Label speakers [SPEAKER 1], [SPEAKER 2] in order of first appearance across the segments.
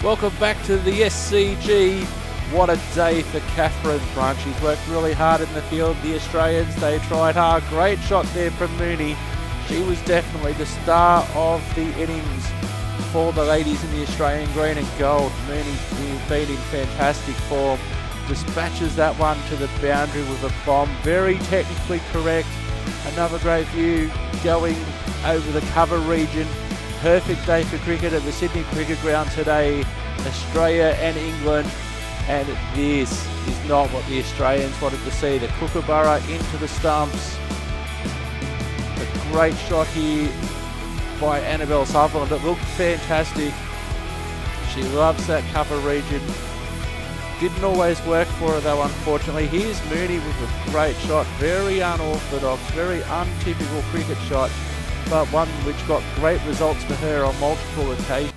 [SPEAKER 1] Welcome back to the SCG. What a day for Catherine Brunch. She's worked really hard in the field. The Australians, they tried hard. Great shot there from Mooney. She was definitely the star of the innings for the ladies in the Australian green and gold. Mooney been in fantastic form. Dispatches that one to the boundary with a bomb. Very technically correct. Another great view going over the cover region. Perfect day for cricket at the Sydney Cricket Ground today. Australia and England. And this is not what the Australians wanted to see. The Kookaburra into the stumps. A great shot here by Annabelle Sutherland. It looked fantastic. She loves that cover region. Didn't always work for her though, unfortunately. Here's Mooney with a great shot. Very unorthodox, very untypical cricket shot, but one which got great results for her on multiple occasions.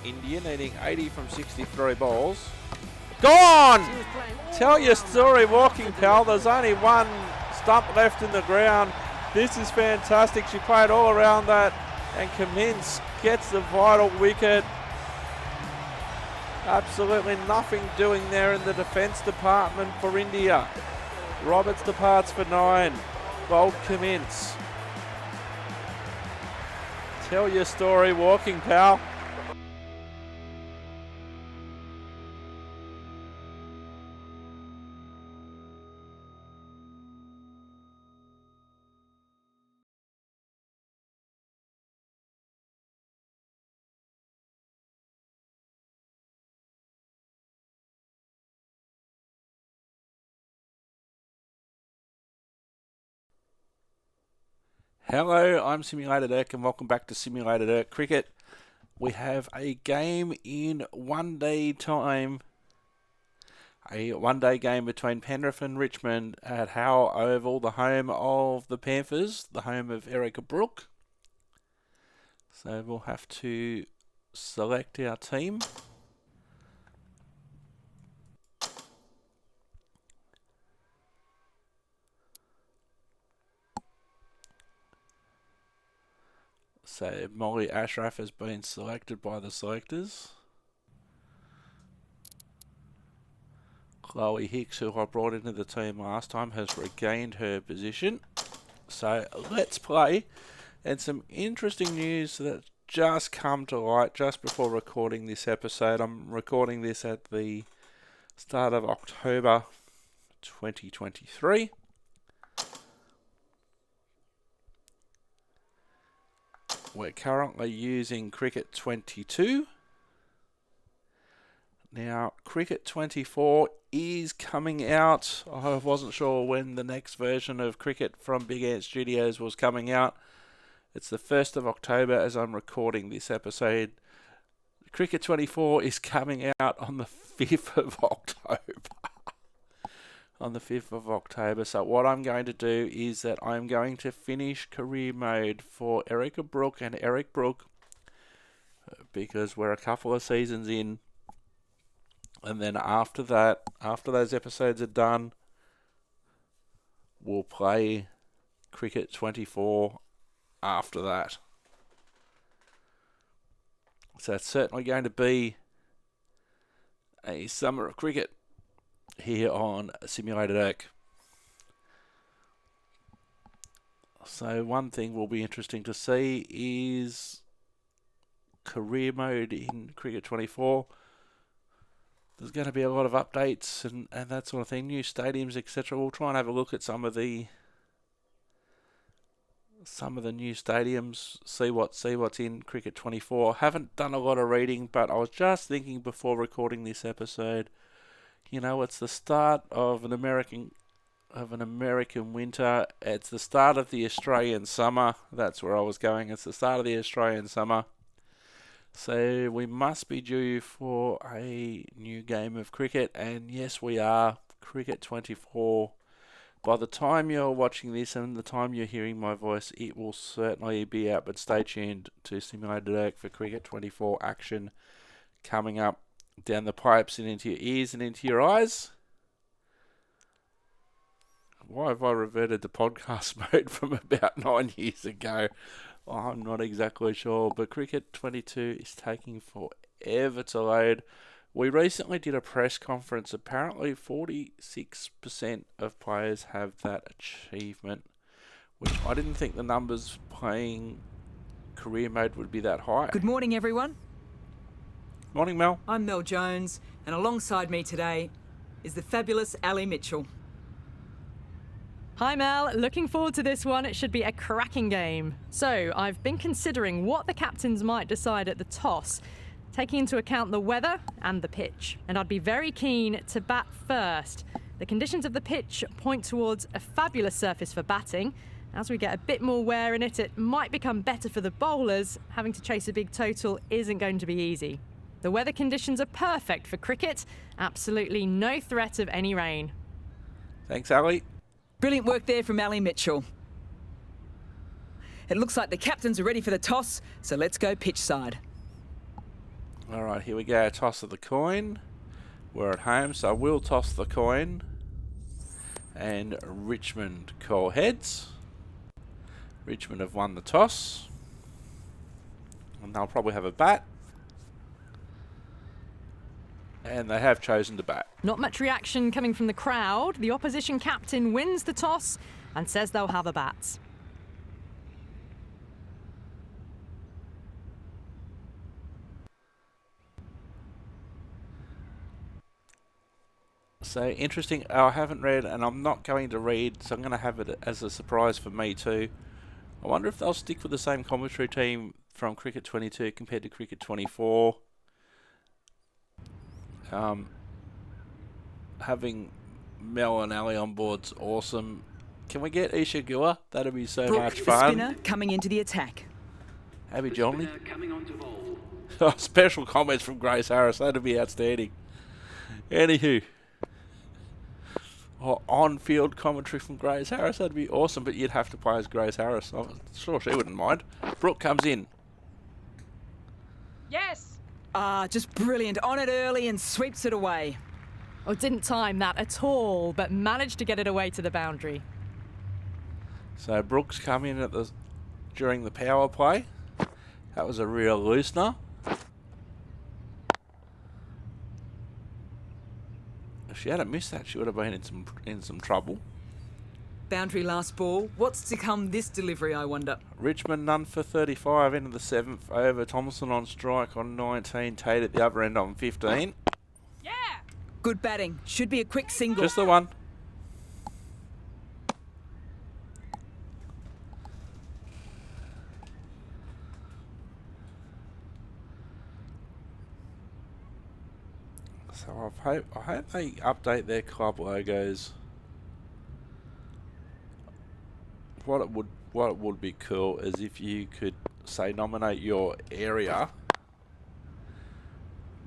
[SPEAKER 1] India needing 80 from 63 balls. Gone! Tell your story, walking pal. There's only one stump left in the ground. This is fantastic. She played all around that, and Cummins gets the vital wicket. Absolutely nothing doing there in the defence department for India. Roberts departs for 9. Bold Cummins. Tell your story, walking pal. Hello, I'm Simulated Erk and welcome back to Simulated Erk Cricket. We have a game in 1 day time. A 1 day game between Penrith and Richmond at Howe Oval, the home of the Panthers, the home of Erica Brooke. So we'll have to select our team. So Molly Ashraf has been selected by the selectors. Chloe Hicks, who I brought into the team last time, has regained her position. So let's play. And some interesting news that just come to light just before recording this episode. I'm recording this at the start of October 2023. We're currently using Cricket 22. Now, Cricket 24 is coming out. I wasn't sure when the next version of Cricket from Big Ant Studios was coming out. It's the 1st of October as I'm recording this episode. Cricket 24 is coming out on the 5th of October. On the 5th of October. So what I'm going to do is that I'm going to finish career mode for Erica Brooke and Eric Brooke, because we're a couple of seasons in, and then after that, after those episodes are done, we'll play Cricket 24 after that. So it's certainly going to be a summer of cricket here on Simulated Erk. So one thing will be interesting to see is career mode in Cricket 24. There's going to be a lot of updates and that sort of thing, new stadiums, etc. We'll try and have a look at some of the new stadiums, see what's in Cricket 24. Haven't done a lot of reading, but I was just thinking before recording this episode, you know, it's the start of an American winter. It's the start of the Australian summer. That's where I was going. It's the start of the Australian summer. So we must be due for a new game of cricket. And yes, we are. Cricket 24 By the time you're watching this and the time you're hearing my voice, it will certainly be out. But stay tuned to Simulated Erk for Cricket 24 action coming up down the pipes and into your ears and into your eyes. Why have I reverted to podcast mode from about 9 years ago? I'm not exactly sure, but Cricket 22 is taking forever to load. We recently did a press conference. Apparently 46% of players have that achievement, which I didn't think the numbers playing career mode would be that high.
[SPEAKER 2] Good morning, everyone.
[SPEAKER 1] Morning, Mel.
[SPEAKER 2] I'm Mel Jones, and alongside me today is the fabulous Ali Mitchell.
[SPEAKER 3] Hi Mel, looking forward to this one. It should be a cracking game. So, I've been considering what the captains might decide at the toss, taking into account the weather and the pitch. And I'd be very keen to bat first. The conditions of the pitch point towards a fabulous surface for batting. As we get a bit more wear in it, it might become better for the bowlers. Having to chase a big total isn't going to be easy. The weather conditions are perfect for cricket. Absolutely no threat of any rain.
[SPEAKER 1] Thanks, Ali.
[SPEAKER 2] Brilliant work there from Ali Mitchell. It looks like the captains are ready for the toss, so let's go pitch side.
[SPEAKER 1] All right, here we go. Toss of the coin. We're at home, so we'll toss the coin. And Richmond call heads. Richmond have won the toss. And they'll probably have a bat. And they have chosen to bat.
[SPEAKER 3] Not much reaction coming from the crowd. The opposition captain wins the toss and says they'll have a bat.
[SPEAKER 1] So interesting. I haven't read, and I'm not going to read, so I'm going to have it as a surprise for me too. I wonder if they'll stick with the same commentary team from Cricket 22 compared to Cricket 24. Having Mel and Ali on board's awesome. Can we get Isha Gua? That'd be so
[SPEAKER 2] Brook,
[SPEAKER 1] much
[SPEAKER 2] the
[SPEAKER 1] fun.
[SPEAKER 2] spinner coming into the attack.
[SPEAKER 1] Happy Johnny. Oh, special comments from Grace Harris. That'd be outstanding. Anywho. Oh, on-field commentary from Grace Harris. That'd be awesome, but you'd have to play as Grace Harris. I'm sure she wouldn't mind. Brook comes in.
[SPEAKER 3] Yes!
[SPEAKER 2] Just brilliant. On it early and sweeps it away.
[SPEAKER 3] Oh, didn't time that at all, but managed to get it away to the boundary.
[SPEAKER 1] So Brooks come in at during the power play. That was a real loosener. If she hadn't missed that, she would have been in some trouble.
[SPEAKER 2] Boundary last ball. What's to come this delivery, I wonder?
[SPEAKER 1] Richmond none for 35 into the 7th over. Thompson on strike on 19. Tate at the other end on 15.
[SPEAKER 3] Yeah!
[SPEAKER 2] Good batting. Should be a quick single.
[SPEAKER 1] Just the one. So I hope they update their club logos. What it would be cool is if you could say nominate your area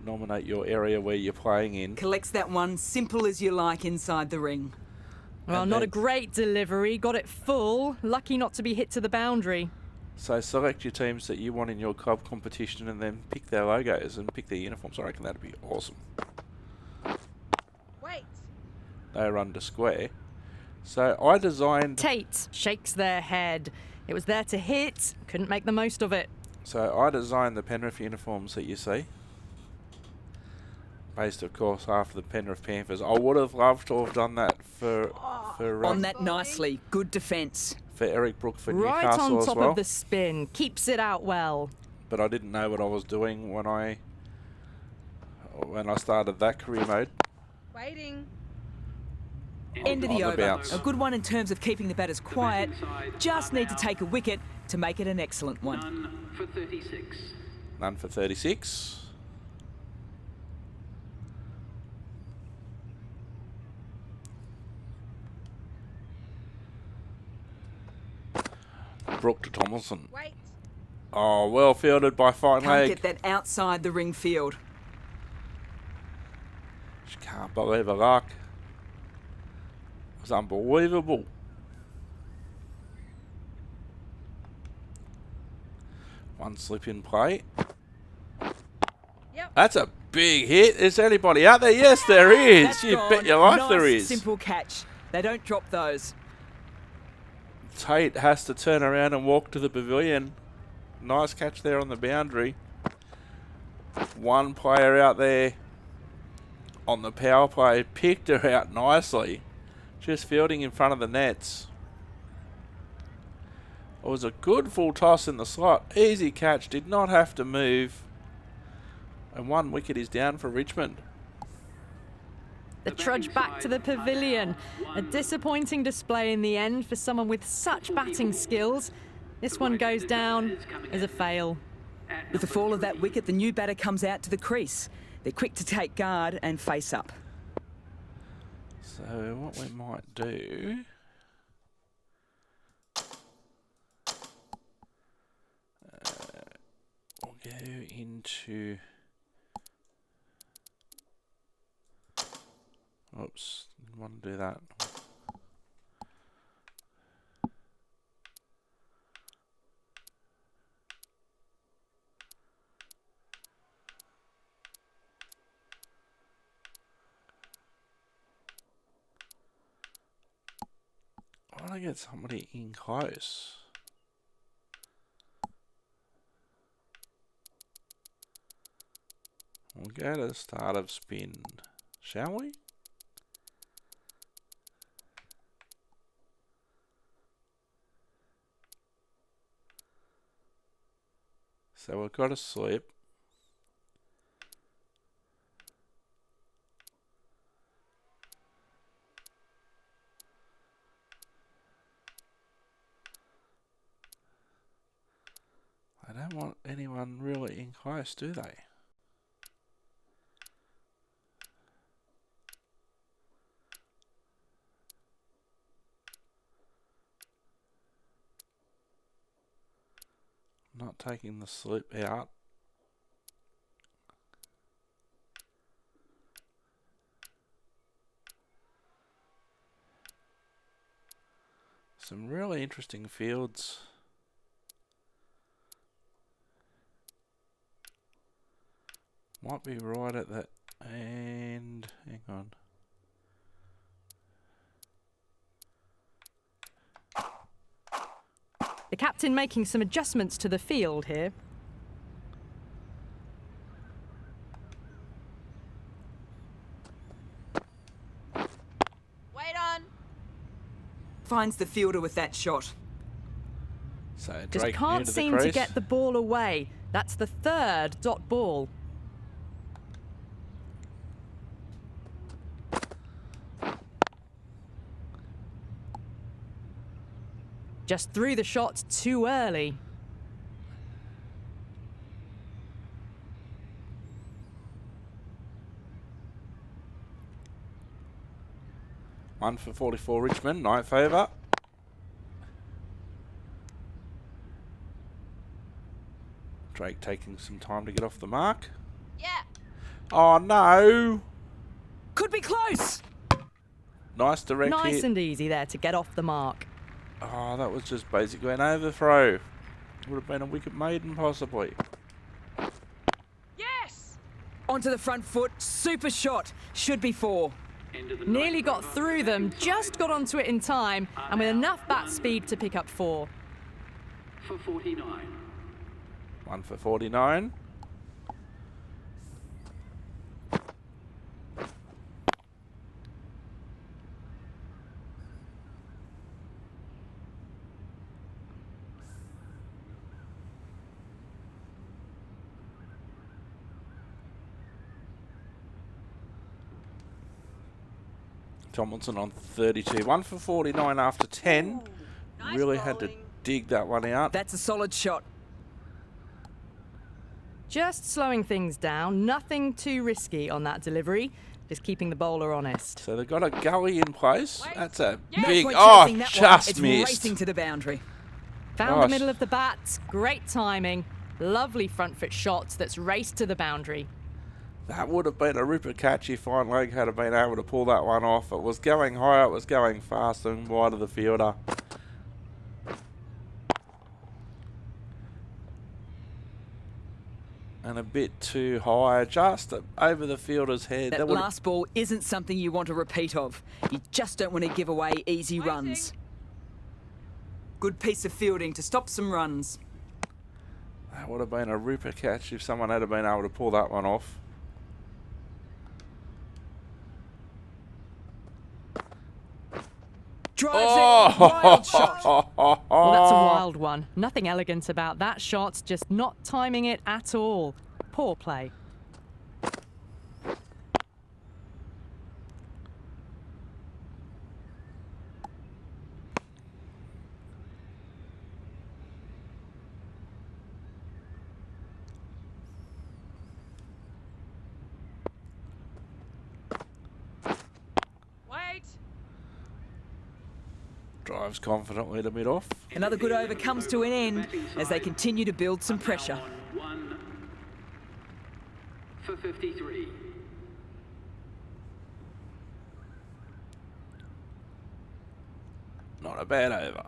[SPEAKER 1] where you're playing in.
[SPEAKER 2] Collects that one, simple as you like, inside the ring.
[SPEAKER 3] Well,
[SPEAKER 1] And
[SPEAKER 3] not
[SPEAKER 1] then-
[SPEAKER 3] a great delivery. Got it full. Lucky not to be hit to the boundary.
[SPEAKER 1] So select your teams that you want in your club competition and then pick their logos and pick their uniforms. I reckon that'd be awesome.
[SPEAKER 3] Wait.
[SPEAKER 1] They run to square. So I designed...
[SPEAKER 3] Tate shakes their head. It was there to hit. Couldn't make the most of it.
[SPEAKER 1] So I designed the Penrith uniforms that you see. Based, of course, after the Penrith Panthers. I would have loved to have done that for
[SPEAKER 2] On that nicely. Good defence.
[SPEAKER 1] for Erica Brooke for
[SPEAKER 3] Right
[SPEAKER 1] Newcastle
[SPEAKER 3] on
[SPEAKER 1] as
[SPEAKER 3] top
[SPEAKER 1] well.
[SPEAKER 3] of the spin. Keeps it out well.
[SPEAKER 1] But I didn't know what I was doing when I started that career mode.
[SPEAKER 4] Waiting.
[SPEAKER 2] End of
[SPEAKER 1] On
[SPEAKER 2] the
[SPEAKER 1] the
[SPEAKER 2] over.
[SPEAKER 1] bounce.
[SPEAKER 2] A good one in terms of keeping the batters quiet. Just need to take a wicket to make it an excellent one.
[SPEAKER 5] None for 36.
[SPEAKER 1] None for 36. Brook to Tomlinson.
[SPEAKER 4] Wait.
[SPEAKER 1] Oh, well fielded by Fine
[SPEAKER 2] Can't
[SPEAKER 1] Leg.
[SPEAKER 2] get that outside the ring field.
[SPEAKER 1] She can't believe her luck. was unbelievable. One slip in play.
[SPEAKER 3] Yep.
[SPEAKER 1] That's a big hit. Is anybody out there? Yes, there is.
[SPEAKER 2] That's
[SPEAKER 1] You
[SPEAKER 2] gone.
[SPEAKER 1] bet your life
[SPEAKER 2] Nice,
[SPEAKER 1] there is.
[SPEAKER 2] simple catch. They don't drop those.
[SPEAKER 1] Tate has to turn around and walk to the pavilion. Nice catch there on the boundary. One player out there on the power play picked her out nicely. Just fielding in front of the nets. It was a good full toss in the slot. Easy catch. Did not have to move. And 1 wicket is down for Richmond.
[SPEAKER 3] The trudge back to the pavilion. A disappointing display in the end for someone with such batting skills. This one goes down as a fail.
[SPEAKER 2] With the fall of that wicket, the new batter comes out to the crease. They're quick to take guard and face up.
[SPEAKER 1] So what we might do... we'll go into... Oops, didn't want to do that. I want to get somebody in close. We'll go to the start of spin, shall we? So we've got a slip. I don't want anyone really in close, do they? Not taking the slip out. Some really interesting fields. Might be right at that, and hang on.
[SPEAKER 3] The captain making some adjustments to the field here.
[SPEAKER 4] Wait on.
[SPEAKER 2] Finds the fielder with that shot.
[SPEAKER 1] So
[SPEAKER 3] Just
[SPEAKER 1] Drake
[SPEAKER 3] can't
[SPEAKER 1] into the
[SPEAKER 3] seem to
[SPEAKER 1] crease.
[SPEAKER 3] get the ball away. That's the third dot ball. Just threw the shot too early.
[SPEAKER 1] One for 44 Richmond, ninth over. Drake taking some time to get off the mark.
[SPEAKER 4] Yeah.
[SPEAKER 1] Oh no!
[SPEAKER 2] Could be close.
[SPEAKER 1] Nice direct
[SPEAKER 3] Nice
[SPEAKER 1] hit.
[SPEAKER 3] and easy there to get off the mark.
[SPEAKER 1] Oh, that was just basically an overthrow. Would have been a wicket maiden possibly.
[SPEAKER 4] Yes.
[SPEAKER 2] Onto the front foot. Super shot. Should be 4.
[SPEAKER 3] Nearly got through them, just got onto it in time, and with enough bat speed to pick up 4.
[SPEAKER 5] For 49.
[SPEAKER 1] One for 49. Tomlinson on 32. 1 for 49 after 10.
[SPEAKER 4] Nice
[SPEAKER 1] Really had to
[SPEAKER 4] bowling.
[SPEAKER 1] dig that one out.
[SPEAKER 2] That's a solid shot.
[SPEAKER 3] Just slowing things down, nothing too risky on that delivery, just keeping the bowler honest.
[SPEAKER 1] So they've got a gully in place. That's a
[SPEAKER 2] No
[SPEAKER 1] big...
[SPEAKER 2] point
[SPEAKER 1] Oh,
[SPEAKER 2] chasing that one.
[SPEAKER 1] just
[SPEAKER 2] It's
[SPEAKER 1] missed.
[SPEAKER 2] racing to the boundary.
[SPEAKER 3] Found
[SPEAKER 1] Gosh.
[SPEAKER 3] the middle of the bat, great timing, lovely front foot shot that's raced to the boundary.
[SPEAKER 1] That would have been a ripper catch if Fine Leg had been able to pull that one off. It was going higher, it was going fast and wide of the fielder. And a bit too high, just over the fielder's head.
[SPEAKER 2] That last ball isn't something you want to repeat of. You just don't want to give away easy runs. Good piece of fielding to stop some runs.
[SPEAKER 1] That would have been a ripper catch if someone had been able to pull that one off.
[SPEAKER 2] Drives it. Wild shot.
[SPEAKER 3] Well, that's a wild one. Nothing elegant about that shot, just not timing it at all. Poor play.
[SPEAKER 1] Drives confidently to mid-off.
[SPEAKER 2] Another good over comes to an end as they continue to build some pressure.
[SPEAKER 5] 1 for 53.
[SPEAKER 1] Not a bad over.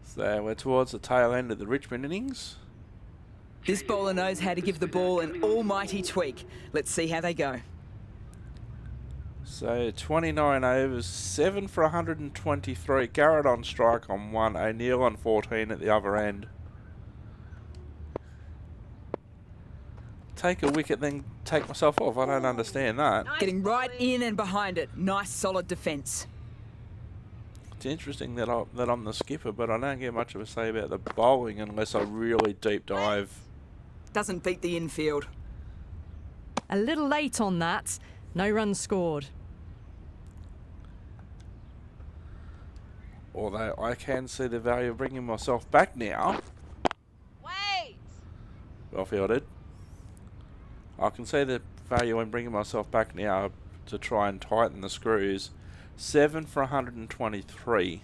[SPEAKER 1] So we're towards the tail end of the Richmond innings.
[SPEAKER 2] This bowler knows how to give the ball an almighty tweak. Let's see how they go.
[SPEAKER 1] So 29 overs, 7 for 123. Garrett on strike on 1, O'Neill on 14 at the other end. Take a wicket, then take myself off. I don't understand that.
[SPEAKER 2] Getting right in and behind it. Nice solid defence.
[SPEAKER 1] It's interesting that I'm the skipper, but I don't get much of a say about the bowling unless I really deep dive.
[SPEAKER 2] Doesn't beat the infield.
[SPEAKER 3] A little late on that. No runs scored.
[SPEAKER 1] Although I can see the value of bringing myself back now.
[SPEAKER 4] Wait!
[SPEAKER 1] Well fielded. I can see the value in bringing myself back now to try and tighten the screws. 7 for 123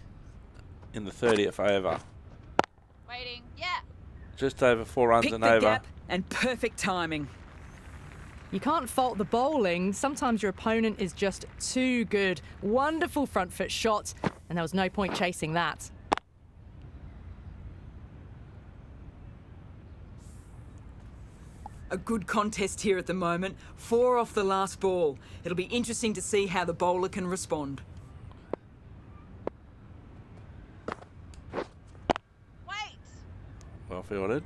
[SPEAKER 1] in the 30th over.
[SPEAKER 4] Waiting. Yeah.
[SPEAKER 1] Just over 4 runs
[SPEAKER 2] Pick
[SPEAKER 1] and
[SPEAKER 2] the
[SPEAKER 1] over.
[SPEAKER 2] gap and perfect timing.
[SPEAKER 3] You can't fault the bowling. Sometimes your opponent is just too good. Wonderful front foot shot, and there was no point chasing that.
[SPEAKER 2] A good contest here at the moment. 4 off the last ball. It'll be interesting to see how the bowler can respond.
[SPEAKER 4] Wait!
[SPEAKER 1] Well fielded.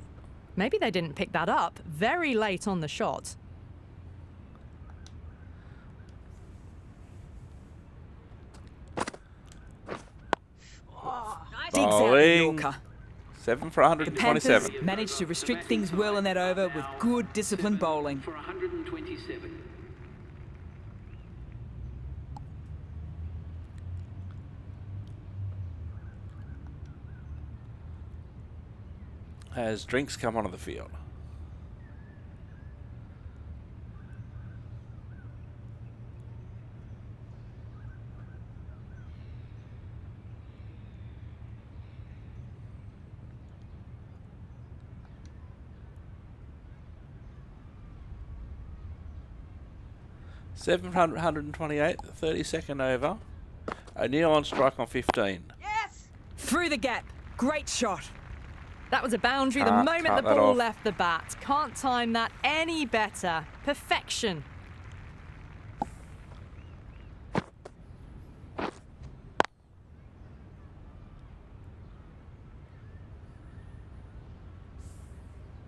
[SPEAKER 3] Maybe they didn't pick that up. Very late on the shot.
[SPEAKER 2] Digs out the
[SPEAKER 1] Bowling.
[SPEAKER 2] Yorker.
[SPEAKER 1] 7 for
[SPEAKER 2] The
[SPEAKER 1] 127.
[SPEAKER 2] Panthers managed to restrict things well in that over with good disciplined bowling.
[SPEAKER 5] For 127.
[SPEAKER 1] As drinks come onto the field. Seven for 128, 32nd over. O'Neill on strike on 15.
[SPEAKER 4] Yes!
[SPEAKER 2] Through the gap. Great shot.
[SPEAKER 3] That was a boundary the
[SPEAKER 1] Can't
[SPEAKER 3] moment
[SPEAKER 1] cut
[SPEAKER 3] the
[SPEAKER 1] that
[SPEAKER 3] ball
[SPEAKER 1] off.
[SPEAKER 3] left the bat. Can't time that any better. Perfection.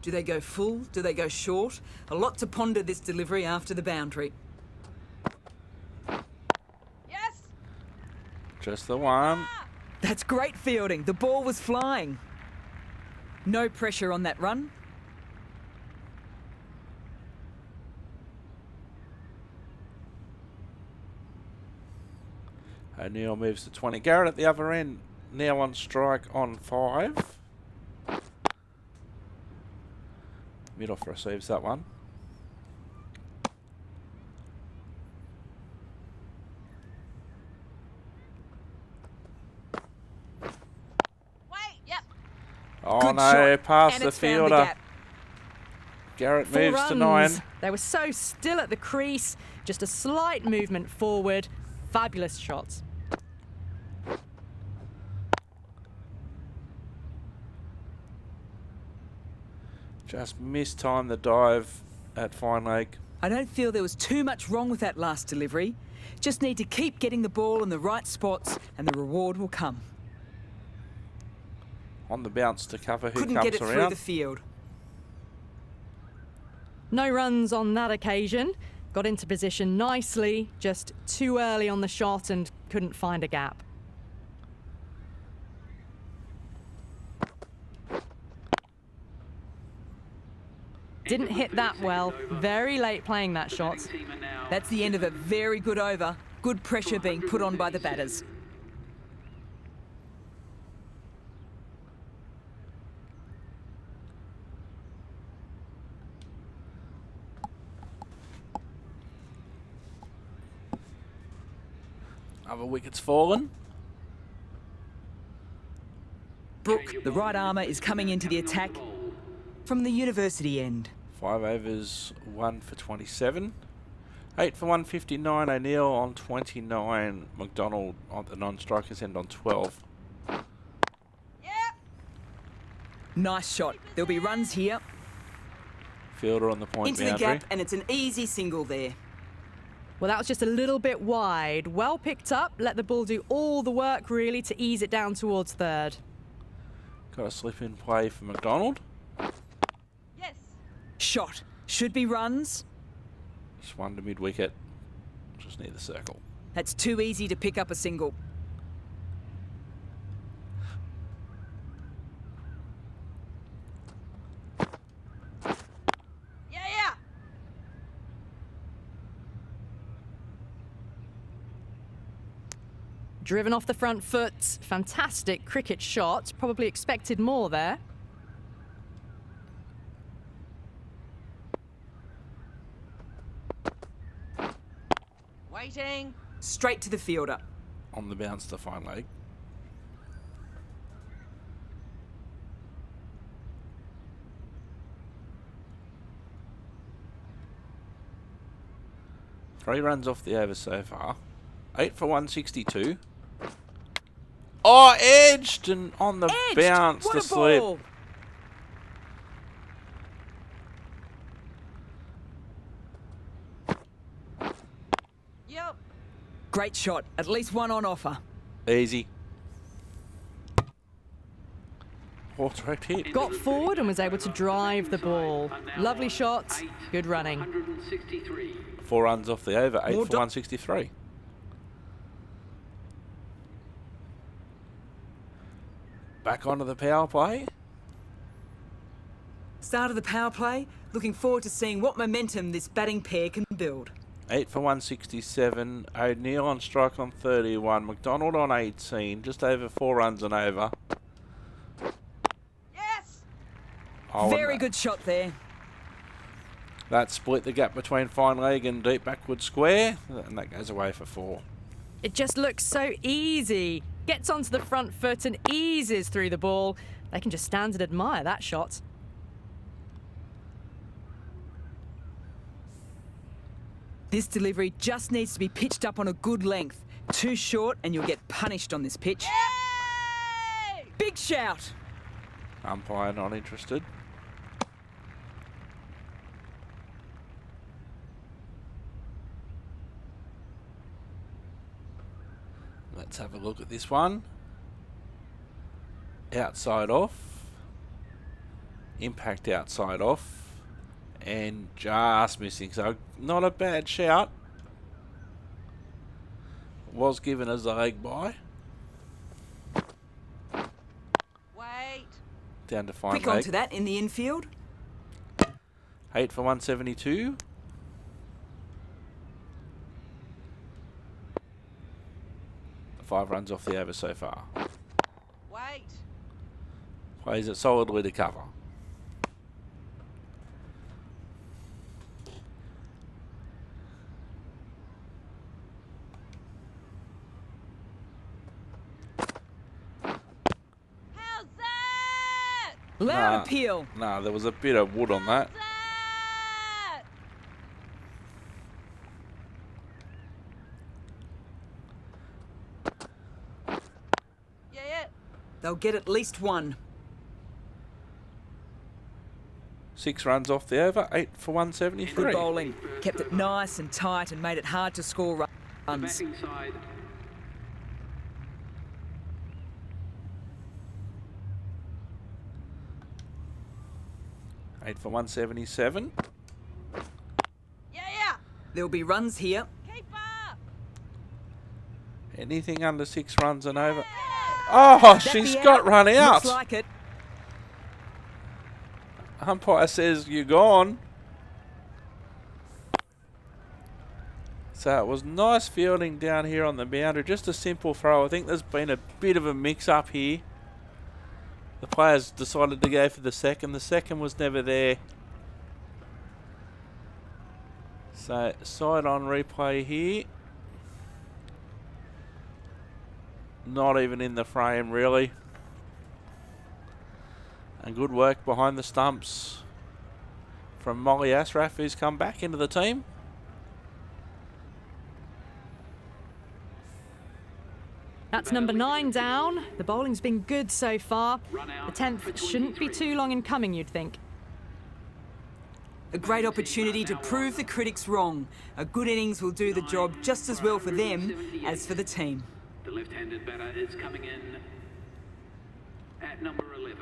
[SPEAKER 2] Do they go full? Do they go short? A lot to ponder this delivery after the boundary.
[SPEAKER 4] Yes!
[SPEAKER 1] Just the one.
[SPEAKER 2] That's great fielding. The ball was flying. No pressure on that run.
[SPEAKER 1] O'Neill moves to 20. Garrett at the other end, now on strike on 5. Mid-off receives that one. no,
[SPEAKER 2] shot.
[SPEAKER 1] past
[SPEAKER 2] And
[SPEAKER 1] the
[SPEAKER 2] it's found
[SPEAKER 1] fielder.
[SPEAKER 2] gap.
[SPEAKER 1] Garrett
[SPEAKER 3] 4
[SPEAKER 1] moves to 9.
[SPEAKER 3] runs. They were so still at the crease. Just a slight movement forward. Fabulous shots.
[SPEAKER 1] Just mistimed the dive at fine leg.
[SPEAKER 2] I don't feel there was too much wrong with that last delivery. Just need to keep getting the ball in the right spots and the reward will come.
[SPEAKER 1] On the bounce to cover who
[SPEAKER 2] Couldn't
[SPEAKER 1] comes
[SPEAKER 2] get it through
[SPEAKER 1] around.
[SPEAKER 2] the field.
[SPEAKER 3] No runs on that occasion. Got into position nicely, just too early on the shot and couldn't find a gap. Didn't hit that well. Very late playing that shot.
[SPEAKER 2] That's the end of a very good over. Good pressure being put on by the batters.
[SPEAKER 1] Other wickets fallen.
[SPEAKER 2] Brook, the right armour, is coming into the attack from the university end.
[SPEAKER 1] 5 overs, 1 for 27. 8 for 159. O'Neill on 29. McDonald on the non-strikers end on 12.
[SPEAKER 4] Yep.
[SPEAKER 2] Nice shot. There'll be runs here.
[SPEAKER 1] Fielder on the point
[SPEAKER 2] Into the
[SPEAKER 1] boundary.
[SPEAKER 2] gap, and it's an easy single there.
[SPEAKER 3] Well, that was just a little bit wide. Well picked up. Let the ball do all the work, really, to ease it down towards third.
[SPEAKER 1] Got a slip in play for McDonald.
[SPEAKER 4] Yes.
[SPEAKER 2] Shot. Should be runs.
[SPEAKER 1] Just one to mid-wicket. Just near the circle.
[SPEAKER 2] That's too easy to pick up a single.
[SPEAKER 4] Yeah.
[SPEAKER 3] Driven off the front foot. Fantastic cricket shot. Probably expected more there.
[SPEAKER 4] Waiting.
[SPEAKER 2] Straight to the fielder.
[SPEAKER 1] On the bounce to fine leg. Three runs off the over so far. 8 for 162. Oh, edged and on the
[SPEAKER 2] Edged.
[SPEAKER 1] bounce
[SPEAKER 2] What
[SPEAKER 1] to
[SPEAKER 2] a
[SPEAKER 1] slip.
[SPEAKER 2] ball.
[SPEAKER 4] Yep.
[SPEAKER 2] Great shot. At least one on offer.
[SPEAKER 1] Easy. Ball direct hit.
[SPEAKER 3] Got forward and was able to drive the ball. Lovely shot. Good running.
[SPEAKER 5] 163.
[SPEAKER 1] 4 runs off the over. 8
[SPEAKER 2] More
[SPEAKER 1] for
[SPEAKER 2] do-
[SPEAKER 1] 163. Back onto the power play.
[SPEAKER 2] Start of the power play. Looking forward to seeing what momentum this batting pair can build.
[SPEAKER 1] 8 for 167. O'Neill on strike on 31. McDonald on 18. Just over 4 runs and over.
[SPEAKER 4] Yes.
[SPEAKER 1] Oh,
[SPEAKER 2] Very
[SPEAKER 1] and
[SPEAKER 2] good shot there.
[SPEAKER 1] that split the gap between fine leg and deep backward square. And that goes away for 4.
[SPEAKER 3] It just looks so easy. Gets onto the front foot and eases through the ball. They can just stand and admire that shot.
[SPEAKER 2] This delivery just needs to be pitched up on a good length. Too short and you'll get punished on this pitch.
[SPEAKER 4] Yay!
[SPEAKER 2] Big shout.
[SPEAKER 1] Umpire not interested. Let's have a look at this one. Outside off. Impact outside off. And just missing. So not a bad shout. Was given as a leg by.
[SPEAKER 4] Wait.
[SPEAKER 1] Down to fine
[SPEAKER 2] Quick
[SPEAKER 1] leg.
[SPEAKER 2] onto that in the infield.
[SPEAKER 1] 8 for 172. Five runs off the over so far.
[SPEAKER 4] Wait.
[SPEAKER 1] Plays it solidly to cover.
[SPEAKER 4] How's that?
[SPEAKER 2] Loud appeal.
[SPEAKER 1] Nah, there was a bit of wood on that.
[SPEAKER 4] That! Yeah.
[SPEAKER 2] They'll get at least one.
[SPEAKER 1] 6 runs off the over, 8 for
[SPEAKER 2] Good
[SPEAKER 1] 173.
[SPEAKER 2] bowling. Kept it nice and tight and made it hard to score
[SPEAKER 5] The
[SPEAKER 2] runs.
[SPEAKER 5] batting side.
[SPEAKER 1] 8 for 177.
[SPEAKER 4] Yeah.
[SPEAKER 2] There'll be runs here.
[SPEAKER 4] Keep up.
[SPEAKER 1] Anything under 6 runs and over. Oh,
[SPEAKER 2] That
[SPEAKER 1] she's
[SPEAKER 2] be
[SPEAKER 1] got
[SPEAKER 2] out?
[SPEAKER 1] run out.
[SPEAKER 2] Looks like it.
[SPEAKER 1] Umpire says you're gone. So it was nice fielding down here on the boundary. Just a simple throw. I think there's been a bit of a mix-up here. The players decided to go for the second. The second was never there. So side on replay here. Not even in the frame really. And good work behind the stumps from Molly Ashraf, who's come back into the team.
[SPEAKER 3] That's number 9 down. The bowling's been good so far.
[SPEAKER 5] Run out
[SPEAKER 3] The 10th
[SPEAKER 5] for
[SPEAKER 3] shouldn't be
[SPEAKER 5] 23.
[SPEAKER 3] too long in coming, you'd think.
[SPEAKER 2] A great opportunity to prove the critics wrong. A good innings will do the job just as well for them as for the team.
[SPEAKER 5] The left-handed batter is coming in at number 11.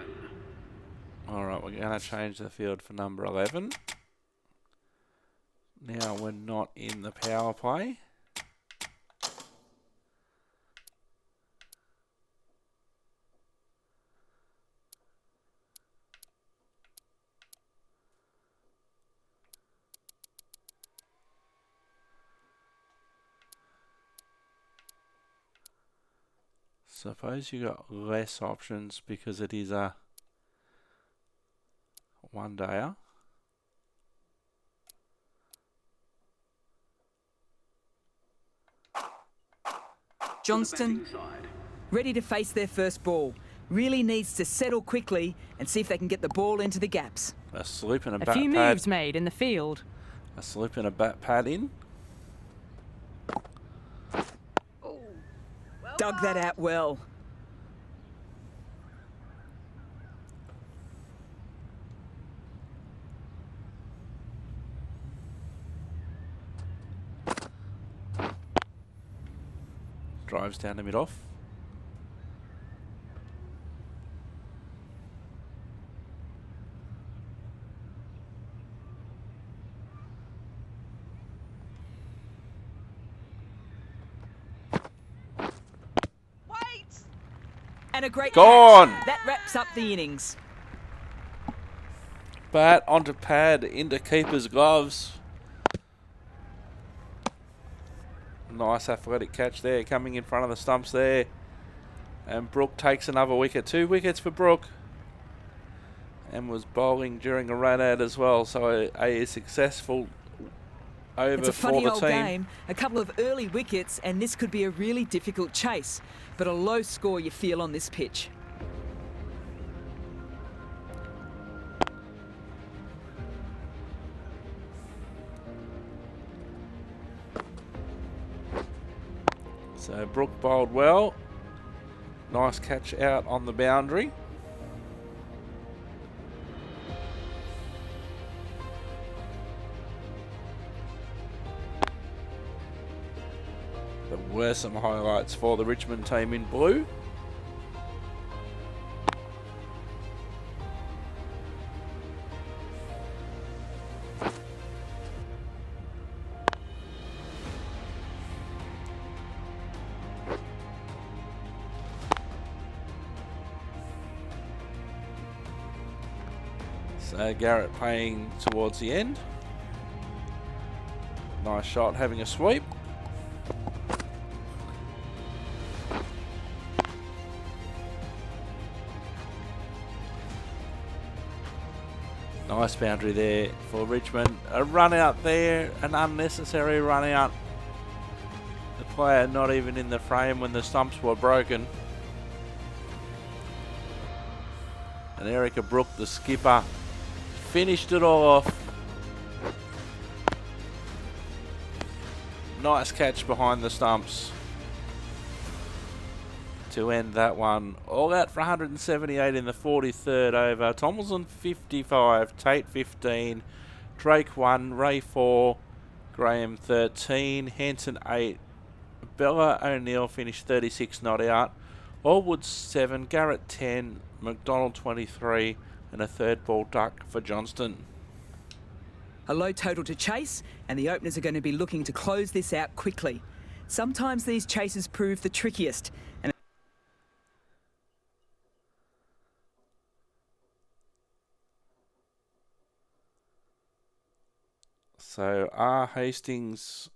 [SPEAKER 1] Alright, we're going to change the field for number 11. Now we're not in the power play. Suppose you got less options because it is a one-dayer.
[SPEAKER 2] Johnston,
[SPEAKER 5] Batting side.
[SPEAKER 2] ready to face their first ball. Really needs to settle quickly and see if they can get the ball into the gaps.
[SPEAKER 1] A sloop and a
[SPEAKER 3] A
[SPEAKER 1] bat
[SPEAKER 3] few
[SPEAKER 1] pad.
[SPEAKER 3] moves made in the field.
[SPEAKER 1] A sloop and a bat pad in.
[SPEAKER 2] Dug that out well.
[SPEAKER 1] Drives down the mid-off.
[SPEAKER 4] Wait.
[SPEAKER 2] And a great
[SPEAKER 1] Gone!
[SPEAKER 2] catch. That wraps up the innings.
[SPEAKER 1] Bat onto pad into keeper's gloves. Nice athletic catch there, coming in front of the stumps there. And Brook takes another wicket. 2 wickets for Brook. And was bowling during a run out as well. So a successful over
[SPEAKER 2] It's a
[SPEAKER 1] for
[SPEAKER 2] funny
[SPEAKER 1] the
[SPEAKER 2] old
[SPEAKER 1] team.
[SPEAKER 2] game. A couple of early wickets and this could be a really difficult chase. But a low score you feel on this pitch.
[SPEAKER 1] So Brook bowled well. Nice catch out on the boundary. There were some highlights for the Richmond team in blue. So Garrett paying towards the end. Nice shot, having a sweep. Nice boundary there for Richmond. A run out there, an unnecessary run out. The player not even in the frame when the stumps were broken. And Erica Brooke, the skipper, finished it all off. Nice catch behind the stumps to end that one. All out for 178 in the 43rd over. Tomlinson 55, Tate 15, Drake 1, Ray 4, Graham 13, Hanson 8, Bella O'Neill finished 36 not out, Allwood 7, Garrett 10, McDonald 23, and a third ball duck for Johnston.
[SPEAKER 2] A low total to chase, and the openers are going to be looking to close this out quickly. Sometimes these chases prove the trickiest. And
[SPEAKER 1] so are Hastings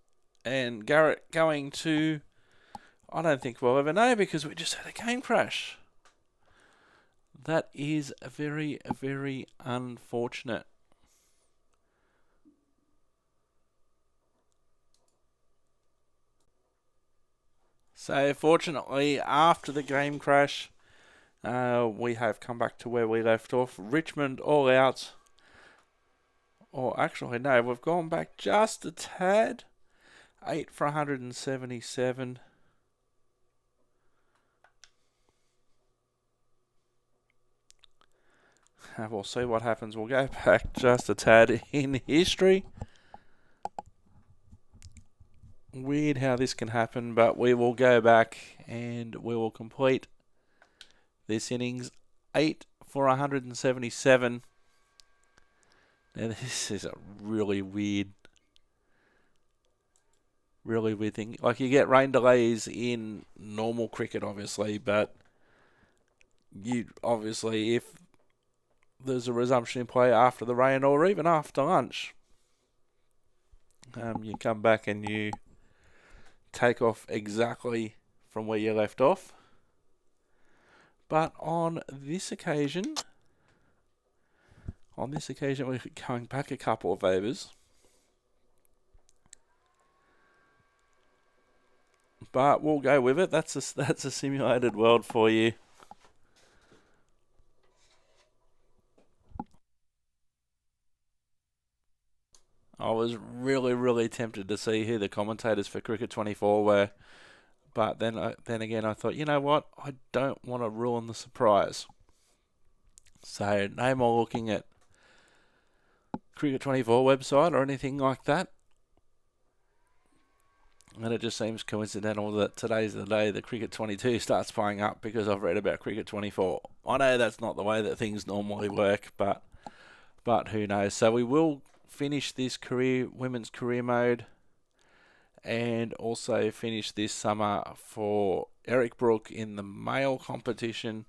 [SPEAKER 1] and Garrett going to... I don't think we'll ever know because we just had a game crash. That is very, very unfortunate. So fortunately, after the game crash, we have come back to where we left off. Richmond all out. Or actually, no, we've gone back just a tad. 8 for 177. We'll see what happens. We'll go back just a tad in history. Weird how this can happen, but we will go back and we will complete this innings. 8 for 177. Now this is a really weird thing. Like, you get rain delays in normal cricket, obviously, but you obviously, if there's a resumption in play after the rain or even after lunch, you come back and you take off exactly from where you left off. But on this occasion we're going back a couple of overs. But we'll go with it. That's a simulated world for you. I was really tempted to see who the commentators for Cricket 24 were, but then again I thought, you know what, I don't want to ruin the surprise. So no more looking at Cricket 24 website or anything like that. And it just seems coincidental that today's the day that Cricket 22 starts playing up because I've read about Cricket 24. I know that's not the way that things normally work, but who knows. So we will finish this women's career mode, and also finish this summer for Erica Brooke in the male competition,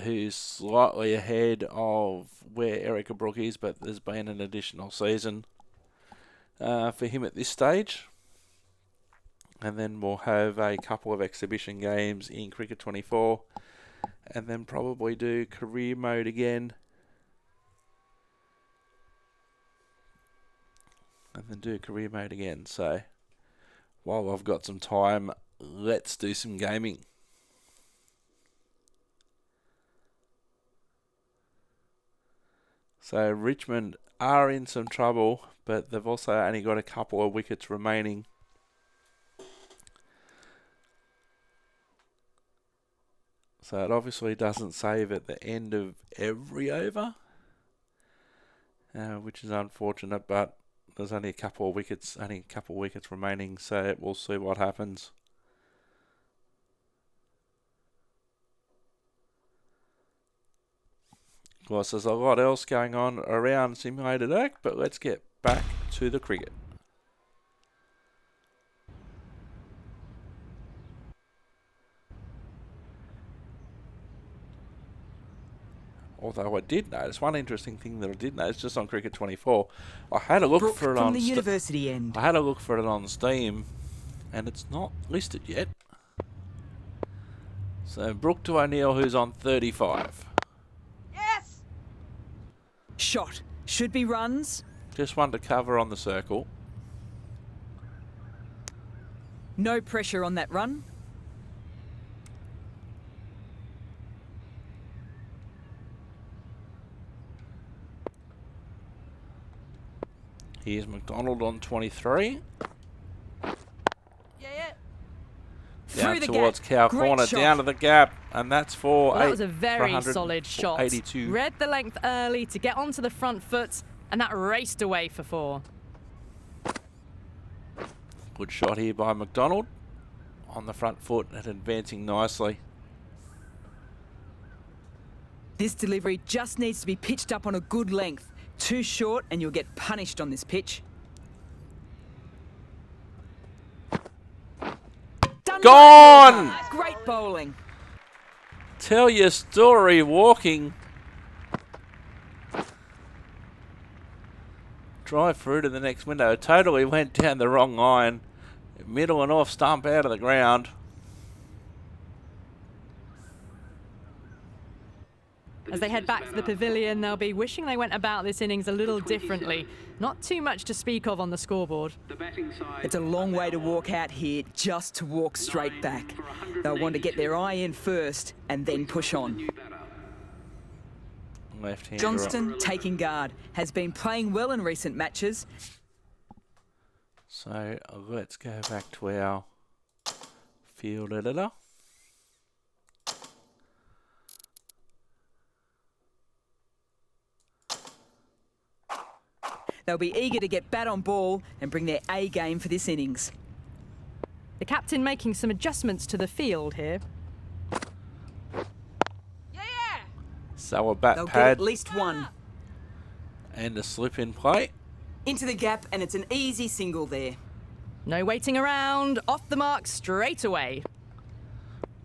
[SPEAKER 1] who's slightly ahead of where Erica Brooke is, but there's been an additional season for him at this stage. And then we'll have a couple of exhibition games in Cricket 24, and then probably do career mode again. So while I've got some time, let's do some gaming. So Richmond are in some trouble, but they've also only got a couple of wickets remaining. So it obviously doesn't save at the end of every over, which is unfortunate, but there's only a couple of wickets remaining, so we'll see what happens. Of course, there's a lot else going on around Simulated Erk, but let's get back to the cricket. Although I did notice, one interesting thing that I did notice just on Cricket 24, I had a look
[SPEAKER 2] Brook
[SPEAKER 1] for it
[SPEAKER 2] from
[SPEAKER 1] on
[SPEAKER 2] the university end.
[SPEAKER 1] I had a look for it on Steam, and it's not listed yet. So Brook to O'Neill, who's on 35.
[SPEAKER 4] Yes!
[SPEAKER 2] Shot. Should be runs.
[SPEAKER 1] Just one to cover on the circle.
[SPEAKER 2] No pressure on that run.
[SPEAKER 1] Here's McDonald on 23.
[SPEAKER 4] Yeah, yeah.
[SPEAKER 1] Down
[SPEAKER 2] Through the
[SPEAKER 1] towards
[SPEAKER 2] gap.
[SPEAKER 1] Cow
[SPEAKER 2] Great
[SPEAKER 1] Corner,
[SPEAKER 2] shot.
[SPEAKER 1] down to the gap, and that's for
[SPEAKER 3] Well, that was a very
[SPEAKER 1] 100
[SPEAKER 3] solid shot.
[SPEAKER 1] 82.
[SPEAKER 3] Read the length early to get onto the front foot, and that raced away for 4.
[SPEAKER 1] Good shot here by McDonald on the front foot and advancing nicely.
[SPEAKER 2] This delivery just needs to be pitched up on a good length. Too short and you'll get punished on this pitch. Done
[SPEAKER 1] Gone!
[SPEAKER 2] by Walker. Great bowling.
[SPEAKER 1] Tell your story walking. Drive through to the next window. Totally went down the wrong line. Middle and off stump out of the ground.
[SPEAKER 3] As they head back to the pavilion, they'll be wishing they went about this innings a little differently. Not too much to speak of on the scoreboard.
[SPEAKER 5] The batting side.
[SPEAKER 2] It's a long way to walk out here just to walk straight back. They'll want to get their eye in first and then push on.
[SPEAKER 5] New batter.
[SPEAKER 1] Left hand.
[SPEAKER 2] Johnston, taking guard, has been playing well in recent matches.
[SPEAKER 1] So let's go back to our field editor.
[SPEAKER 2] They'll be eager to get bat on ball and bring their A game for this innings.
[SPEAKER 3] The captain making some adjustments to the field here.
[SPEAKER 4] Yeah, yeah.
[SPEAKER 1] So a bat
[SPEAKER 2] They'll get
[SPEAKER 1] pad
[SPEAKER 2] at least one.
[SPEAKER 1] and a slip in play.
[SPEAKER 2] Into the gap, and it's an easy single there.
[SPEAKER 3] No waiting around, off the mark straight away.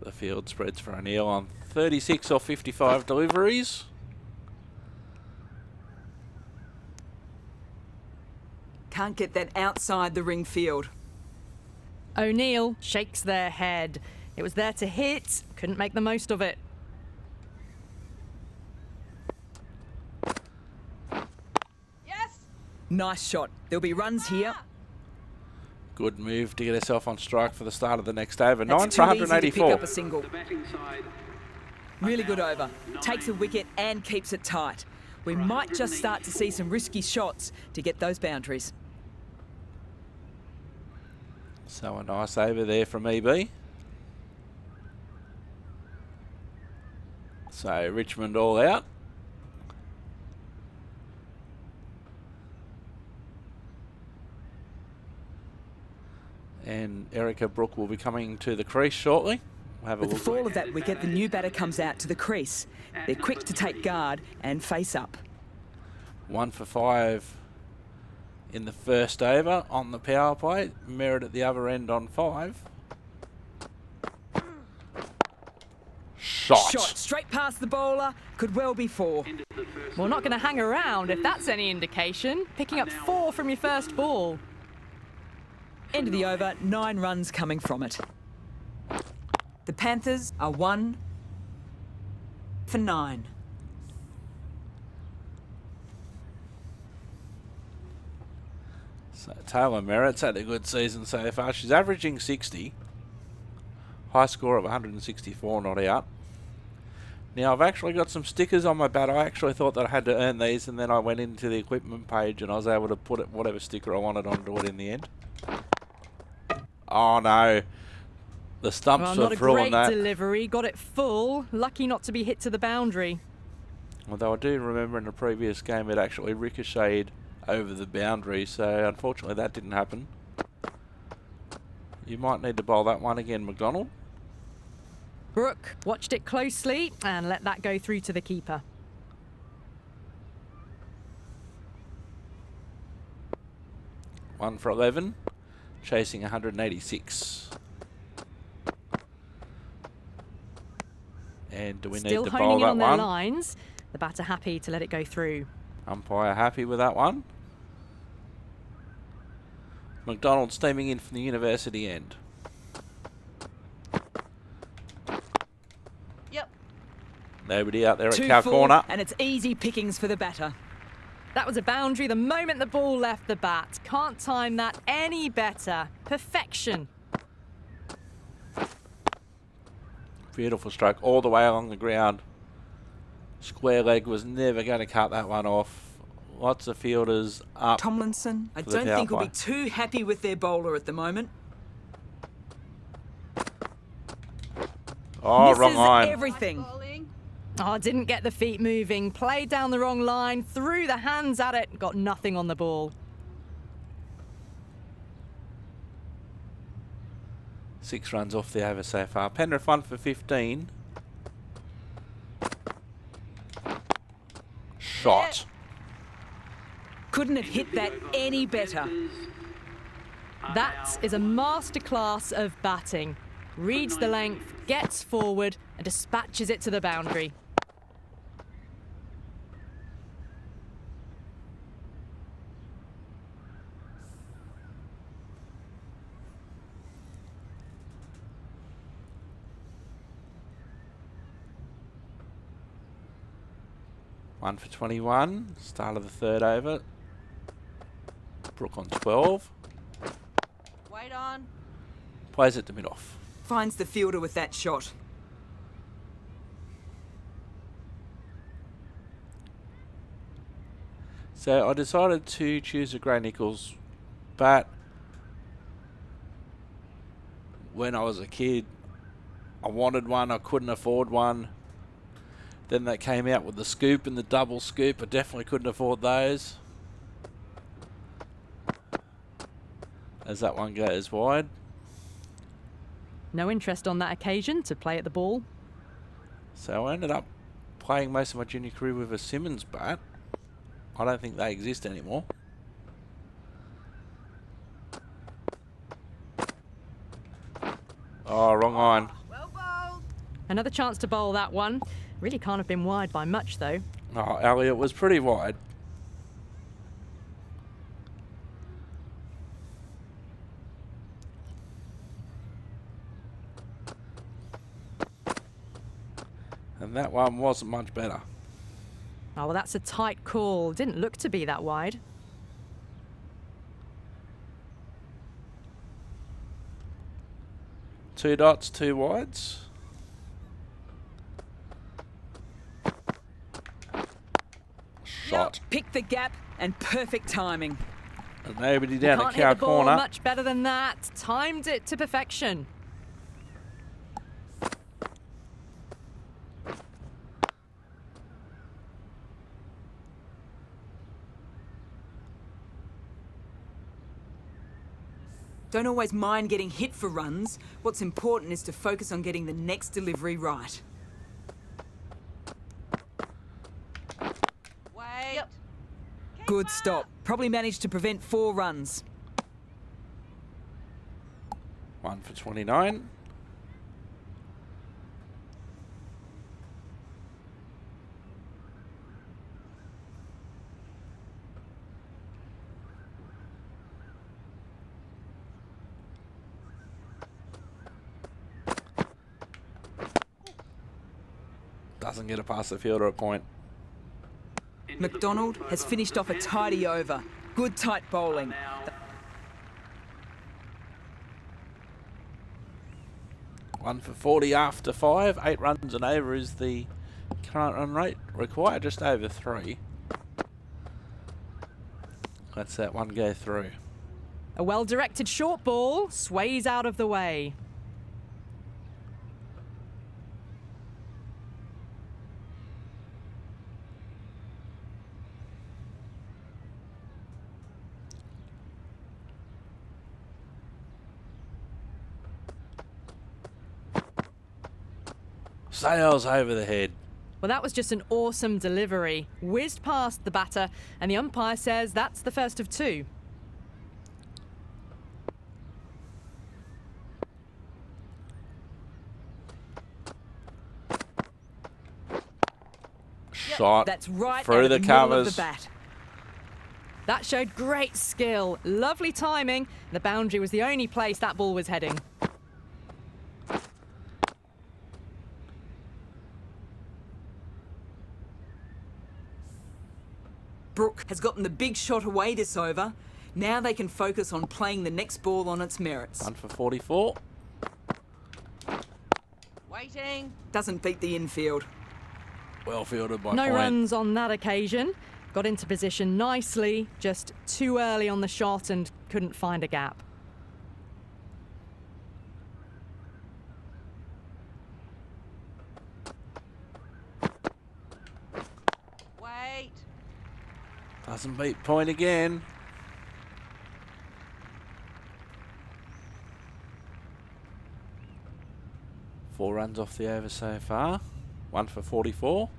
[SPEAKER 1] The field spreads for O'Neill on 36 or 55 deliveries.
[SPEAKER 2] Can't get that outside the ring field.
[SPEAKER 3] O'Neill shakes their head. It was there to hit, couldn't make the most of it.
[SPEAKER 4] Yes.
[SPEAKER 2] Nice shot. There'll be runs here.
[SPEAKER 1] Good move to get herself on strike for the start of the next over.
[SPEAKER 2] That's
[SPEAKER 1] 9 for
[SPEAKER 2] too easy to pick
[SPEAKER 1] 184.
[SPEAKER 2] up a single.
[SPEAKER 5] The batting side.
[SPEAKER 2] Really good over. Takes a wicket and keeps it tight. We might just start to see some risky shots to get those boundaries.
[SPEAKER 1] So a nice over there from EB. So Richmond all out. And Erica Brooke will be coming to the crease shortly. We'll have a
[SPEAKER 2] With the
[SPEAKER 1] look.
[SPEAKER 2] fall of that wicket, the new batter comes out to the crease. They're quick to take guard and face up.
[SPEAKER 1] 1 for 5 in the first over on the power play. Merritt at the other end on 5. Shot.
[SPEAKER 2] Shot straight past the bowler. Could well be 4.
[SPEAKER 3] Well, not going to hang around if that's any indication. Picking up 4 from your first ball.
[SPEAKER 2] End of the over, 9 runs coming from it. The Panthers are 1 for 9.
[SPEAKER 1] So Taylor Merritt's had a good season so far. She's averaging 60. High score of 164 not out. Now I've actually got some stickers on my bat. I actually thought that I had to earn these, and then I went into the equipment page and I was able to put it whatever sticker I wanted onto it in the end. Oh no. The stumps
[SPEAKER 3] Well, not a
[SPEAKER 1] have ruined
[SPEAKER 3] great
[SPEAKER 1] that.
[SPEAKER 3] delivery. Got it full. Lucky not to be hit to the boundary.
[SPEAKER 1] Although I do remember in the previous game it actually ricocheted over the boundary, so unfortunately that didn't happen. You might need to bowl that one again, McDonald.
[SPEAKER 3] Brook watched it closely and let that go through to the keeper.
[SPEAKER 1] One for 11, chasing 186. And do we
[SPEAKER 3] Still
[SPEAKER 1] need to
[SPEAKER 3] honing
[SPEAKER 1] bowl
[SPEAKER 3] in
[SPEAKER 1] that
[SPEAKER 3] on their
[SPEAKER 1] one?
[SPEAKER 3] lines. The batter happy to let it go through.
[SPEAKER 1] Umpire happy with that one. McDonald steaming in from the university end.
[SPEAKER 4] Yep.
[SPEAKER 1] Nobody out there at
[SPEAKER 2] 2
[SPEAKER 1] Cow
[SPEAKER 2] full,
[SPEAKER 1] Corner.
[SPEAKER 2] and it's easy pickings for the batter.
[SPEAKER 3] That was a boundary the moment the ball left the bat. Can't time that any better. Perfection.
[SPEAKER 1] Beautiful stroke all the way along the ground. Square leg was never going to cut that one off. Lots of fielders up.
[SPEAKER 2] Tomlinson, I
[SPEAKER 1] for the
[SPEAKER 2] don't
[SPEAKER 1] power
[SPEAKER 2] think will
[SPEAKER 1] play.
[SPEAKER 2] be too happy with their bowler at the moment.
[SPEAKER 1] Oh, wrong
[SPEAKER 2] Misses
[SPEAKER 1] line.
[SPEAKER 2] everything.
[SPEAKER 4] Bowling.
[SPEAKER 3] Oh, didn't get the feet moving. Played down the wrong line, threw the hands at it, got nothing on the ball.
[SPEAKER 1] 6 runs off the over so far. Penrith 1 for 15. Shot.
[SPEAKER 2] Couldn't have hit that any better.
[SPEAKER 3] That is a masterclass of batting. Reads the length, gets forward, and dispatches it to the boundary.
[SPEAKER 1] One for 21. Start of the third over. Brook on 12.
[SPEAKER 4] Wait on.
[SPEAKER 1] Plays it to mid-off.
[SPEAKER 2] Finds the fielder with that shot.
[SPEAKER 1] So I decided to choose a Grey Nichols bat. When I was a kid, I wanted one. I couldn't afford one. Then they came out with the scoop and the double scoop. I definitely couldn't afford those. As that one goes wide.
[SPEAKER 3] No interest on that occasion to play at the ball.
[SPEAKER 1] So I ended up playing most of my junior career with a Simmons bat. I don't think they exist anymore. Oh, wrong line.
[SPEAKER 4] Well bowled.
[SPEAKER 3] Another chance to bowl that one. Really can't have been wide by much, though.
[SPEAKER 1] Oh, Elliot was pretty wide. And that one wasn't much better.
[SPEAKER 3] Oh, well, that's a tight call. Didn't look to be that wide.
[SPEAKER 1] Two dots, two wides. Shot.
[SPEAKER 2] Picked the gap and perfect timing.
[SPEAKER 1] And nobody down
[SPEAKER 3] Can't
[SPEAKER 1] at
[SPEAKER 3] hit
[SPEAKER 1] cow
[SPEAKER 3] the ball
[SPEAKER 1] corner.
[SPEAKER 3] much better than that. Timed it to perfection.
[SPEAKER 2] Don't always mind getting hit for runs. What's important is to focus on getting the next delivery right.
[SPEAKER 4] Wait.
[SPEAKER 2] Good stop. Probably managed to prevent 4 runs.
[SPEAKER 1] One for 29. Doesn't get a past the fielder a point.
[SPEAKER 2] McDonald has finished off a tidy over. Good tight bowling.
[SPEAKER 1] One for 40 after 5. 8 runs and over is the current run rate required, just over 3. Let's that one go through.
[SPEAKER 3] A well-directed short ball sways out of the way.
[SPEAKER 1] Sails over the head.
[SPEAKER 3] Well, that was just an awesome delivery. Whizzed past the batter, and the umpire says that's the first of 2.
[SPEAKER 1] Shot
[SPEAKER 2] That's right
[SPEAKER 1] through
[SPEAKER 2] out of
[SPEAKER 1] the
[SPEAKER 2] middle of
[SPEAKER 1] covers.
[SPEAKER 2] the bat.
[SPEAKER 3] That showed great skill. Lovely timing. The boundary was the only place that ball was heading.
[SPEAKER 2] Brook has gotten the big shot away this over. Now they can focus on playing the next ball on its merits.
[SPEAKER 1] One for 44.
[SPEAKER 4] Waiting.
[SPEAKER 2] Doesn't beat the infield.
[SPEAKER 1] Well fielded by
[SPEAKER 3] No
[SPEAKER 1] point.
[SPEAKER 3] runs on that occasion. Got into position nicely, just too early on the shot and couldn't find a gap.
[SPEAKER 4] Wait.
[SPEAKER 1] Doesn't beat point again. Four runs off the over so far. 1 for 44.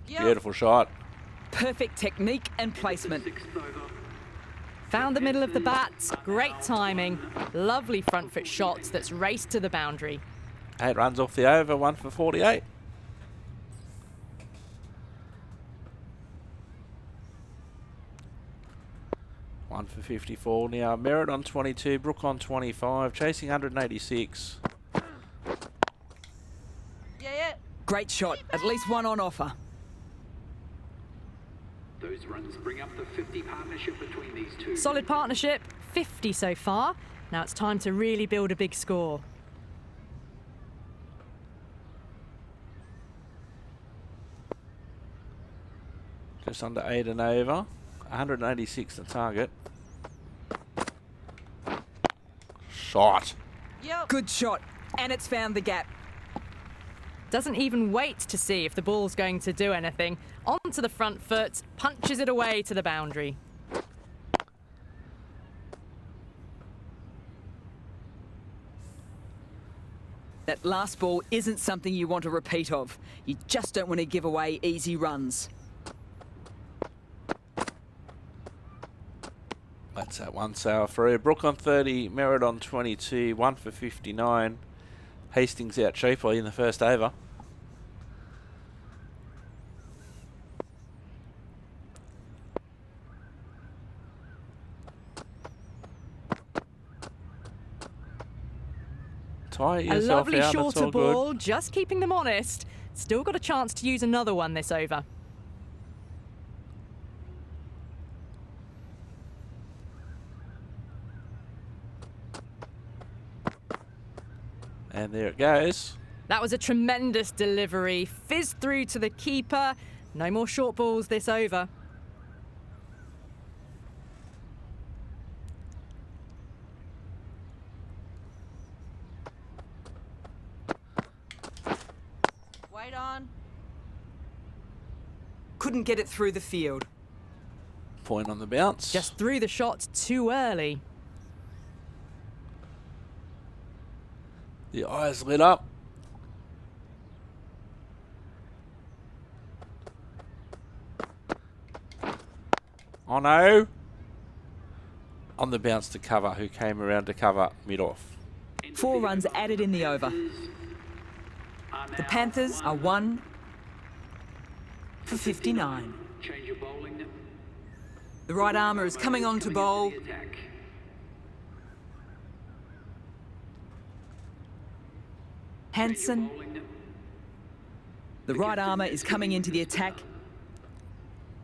[SPEAKER 4] Yep.
[SPEAKER 1] Beautiful shot.
[SPEAKER 2] Perfect technique and placement.
[SPEAKER 5] Sixth over.
[SPEAKER 3] Found the middle of the bat, great timing, lovely front foot shots that's raced to the boundary.
[SPEAKER 1] 8 runs off the over, 1 for 48. One for 54 now. Merritt on 22, Brook on 25, chasing 186.
[SPEAKER 4] Yeah.
[SPEAKER 2] Great shot, at least one on offer.
[SPEAKER 5] Those runs bring up the 50 partnership between these two.
[SPEAKER 3] Solid partnership, 50 so far. Now it's time to really build a big score.
[SPEAKER 1] Just under 8 and over. 186 the target. Shot.
[SPEAKER 4] Yep.
[SPEAKER 2] Good shot, and it's found the gap.
[SPEAKER 3] Doesn't even wait to see if the ball's going to do anything. Onto the front foot, punches it away to the boundary.
[SPEAKER 2] That last ball isn't something you want a repeat of. You just don't want to give away easy runs.
[SPEAKER 1] That's that one sail through. Brook on 30, Merritt on 22, 1 for 59. Hastings out cheaply in the first over. Tie
[SPEAKER 3] A
[SPEAKER 1] yourself
[SPEAKER 3] lovely
[SPEAKER 1] out, it's
[SPEAKER 3] shorter
[SPEAKER 1] all good.
[SPEAKER 3] ball, just keeping them honest. Still got a chance to use another one this over.
[SPEAKER 1] And there it goes.
[SPEAKER 3] That was a tremendous delivery. Fizzed through to the keeper. No more short balls this over.
[SPEAKER 4] Wait on.
[SPEAKER 2] Couldn't get it through the field.
[SPEAKER 1] Point on the bounce.
[SPEAKER 3] Just threw the shot too early.
[SPEAKER 1] The eyes lit up. Oh no. On the bounce to cover, who came around to cover mid-off.
[SPEAKER 2] 4 runs added in the over. The Panthers are 1 for 59.
[SPEAKER 5] Change your bowling.
[SPEAKER 2] The right armour is coming on to bowl.
[SPEAKER 5] The attack.
[SPEAKER 2] Hansen.
[SPEAKER 5] Bowling.
[SPEAKER 2] The right armour is coming into the attack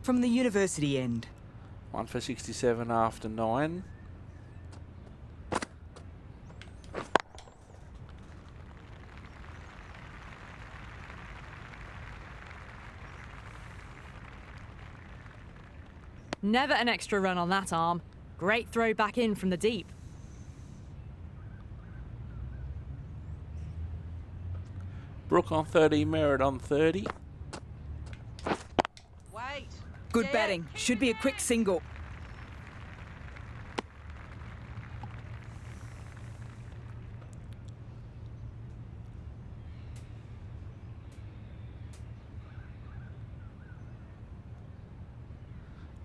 [SPEAKER 2] from the university end.
[SPEAKER 1] 1 for 67 after 9.
[SPEAKER 3] Never an extra run on that arm. Great throw back in from the deep.
[SPEAKER 1] Brook on 30, Merritt on 30.
[SPEAKER 4] Wait.
[SPEAKER 2] Good
[SPEAKER 4] Yeah.
[SPEAKER 2] batting. Should be a quick single.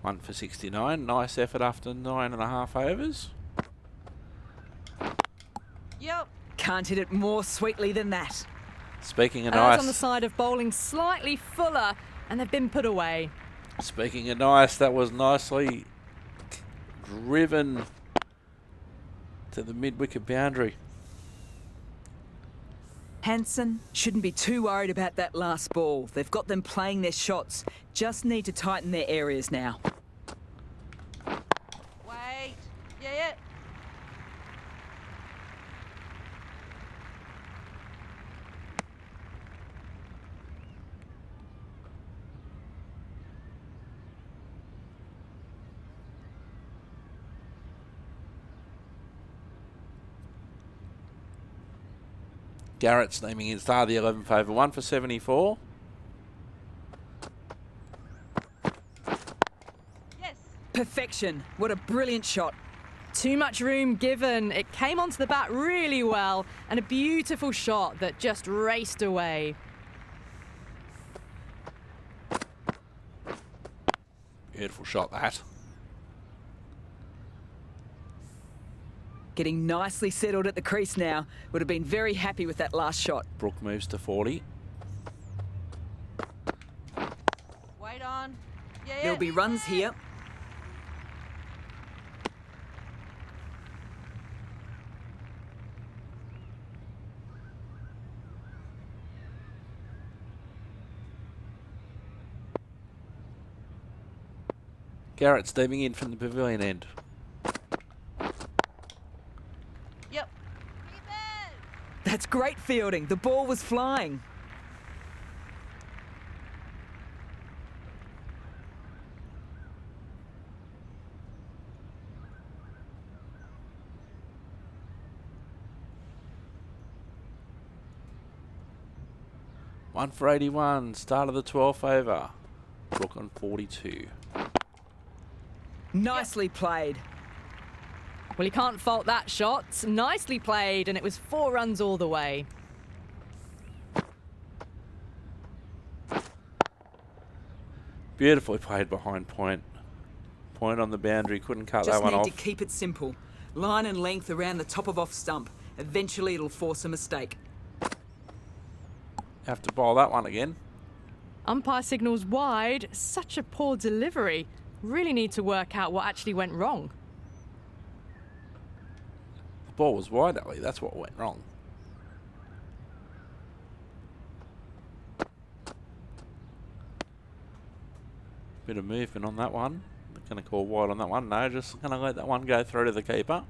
[SPEAKER 1] One for 69. Nice effort after 9.5 overs.
[SPEAKER 4] Yep.
[SPEAKER 2] Can't hit it more sweetly than that.
[SPEAKER 1] Speaking of
[SPEAKER 3] Err's on the
[SPEAKER 1] nice.
[SPEAKER 3] side of bowling slightly fuller, and they've been put away.
[SPEAKER 1] Speaking of nice, that was nicely driven to the mid-wicket boundary.
[SPEAKER 2] Hansen shouldn't be too worried about that last ball. They've got them playing their shots. Just need to tighten their areas now.
[SPEAKER 4] Wait. Yeah.
[SPEAKER 1] Garrett's naming in star the 11 favour, 1 for 74.
[SPEAKER 4] Yes.
[SPEAKER 2] Perfection. What a brilliant shot.
[SPEAKER 3] Too much room given. It came onto the bat really well, and a beautiful shot that just raced away.
[SPEAKER 1] Beautiful shot, that.
[SPEAKER 2] Getting nicely settled at the crease now. Would have been very happy with that last shot.
[SPEAKER 1] Brook moves to 40.
[SPEAKER 4] Wait on. Yeah, yeah.
[SPEAKER 2] There'll be runs here.
[SPEAKER 1] Garrett steaming in from the pavilion end.
[SPEAKER 4] Yep.
[SPEAKER 2] That's great fielding. The ball was flying.
[SPEAKER 1] One for 81. Start of the 12th over. Brook on 42.
[SPEAKER 2] Nicely played.
[SPEAKER 3] Well, you can't fault that shot. Nicely played, and it was 4 runs all the way.
[SPEAKER 1] Beautifully played behind point. Point on the boundary, couldn't cut
[SPEAKER 2] Just
[SPEAKER 1] that one
[SPEAKER 2] need
[SPEAKER 1] off.
[SPEAKER 2] to keep it simple. Line and length around the top of off stump. Eventually it'll force a mistake.
[SPEAKER 1] Have to bowl that one again.
[SPEAKER 3] Umpire signals wide. Such a poor delivery. Really need to work out what actually went wrong.
[SPEAKER 1] The ball was wide, Ali. That's what went wrong. Bit of movement on that one. Not going to call wide on that one. No, just going to let that one go through to the keeper.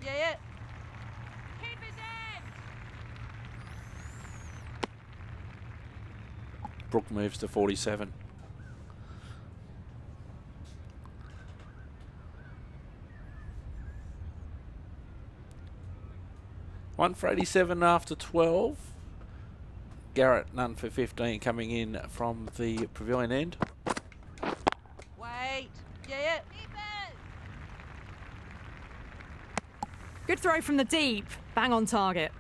[SPEAKER 4] Yeah, yeah. Keep his end.
[SPEAKER 1] Brook moves to 47. One for 87 after 12. Garrett, none for 15 coming in from the pavilion end.
[SPEAKER 4] Wait. Yeah, yeah. Keep it.
[SPEAKER 3] Good throw from the deep. Bang on target.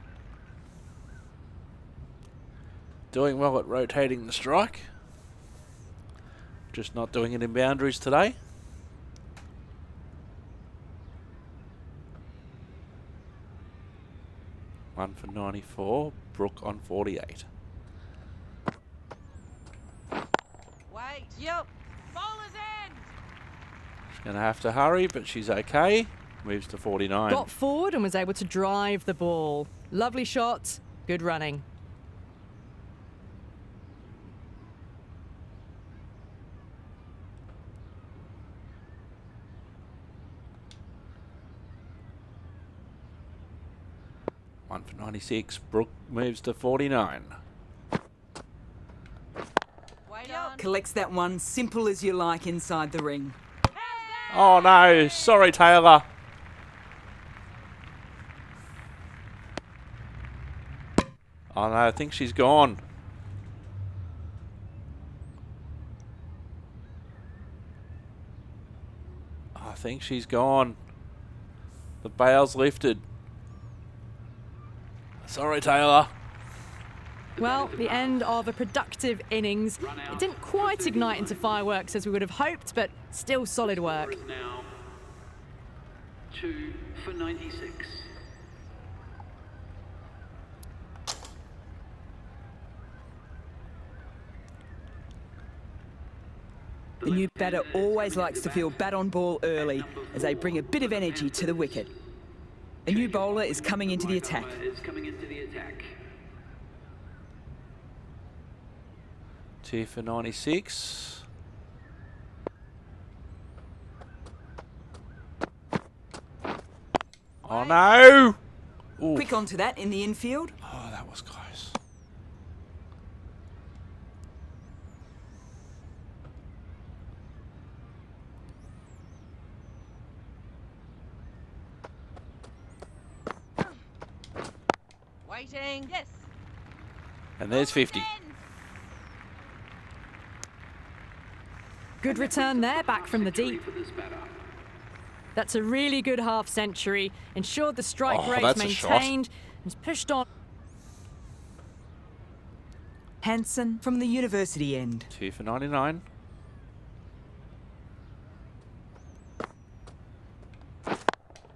[SPEAKER 1] Doing well at rotating the strike. Just not doing it in boundaries today. One for 94. Brook on 48.
[SPEAKER 4] Wait. Yep. Bowler's end.
[SPEAKER 1] She's going to have to hurry, but she's okay. Moves to 49.
[SPEAKER 3] Got forward and was able to drive the ball. Lovely shot. Good running.
[SPEAKER 1] One for 96. Brook moves to 49.
[SPEAKER 4] Wait on.
[SPEAKER 2] Collects that one simple as you like inside the ring.
[SPEAKER 1] Oh no, sorry Taylor. Oh no, I think she's gone. I think she's gone. The bail's lifted. Sorry Taylor.
[SPEAKER 3] Well, the end of a productive innings. It didn't quite ignite into fireworks as we would have hoped, but still solid work.
[SPEAKER 5] Now, 2 for 96.
[SPEAKER 2] The new batter always likes to feel bat on ball early as they bring a bit of energy to the wicket. A new bowler is coming into the attack.
[SPEAKER 5] Is coming into the attack.
[SPEAKER 1] 2 for 96. Oh no! Oof.
[SPEAKER 2] Quick onto that in the infield.
[SPEAKER 1] Oh, that was close.
[SPEAKER 4] Waiting. Yes.
[SPEAKER 1] And there's 50.
[SPEAKER 3] Good return there, back from the deep.
[SPEAKER 5] For this batter.
[SPEAKER 3] That's a really good half century. Ensured the strike
[SPEAKER 1] Oh,
[SPEAKER 3] rate
[SPEAKER 1] that's a shot.
[SPEAKER 3] maintained. And pushed on.
[SPEAKER 2] Hansen from the university end.
[SPEAKER 1] 2 for 99.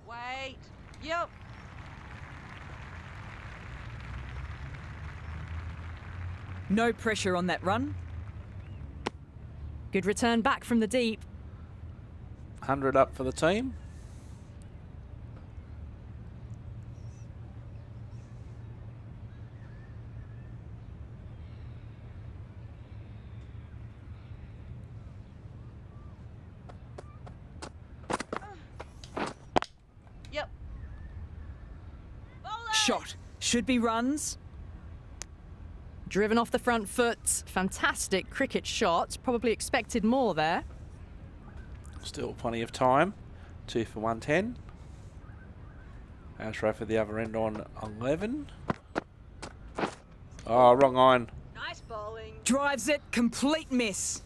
[SPEAKER 4] Wait. Yep.
[SPEAKER 2] No pressure on that run.
[SPEAKER 3] Good return back from the deep.
[SPEAKER 1] 100 up for the team.
[SPEAKER 4] Yep. Bowler.
[SPEAKER 2] Shot. Should be runs.
[SPEAKER 3] Driven off the front foot. Fantastic cricket shot. Probably expected more there.
[SPEAKER 1] Still plenty of time. 2 for 110. Ashraf at the other end on 11. Oh, wrong iron.
[SPEAKER 4] Nice bowling.
[SPEAKER 2] Drives it. Complete miss.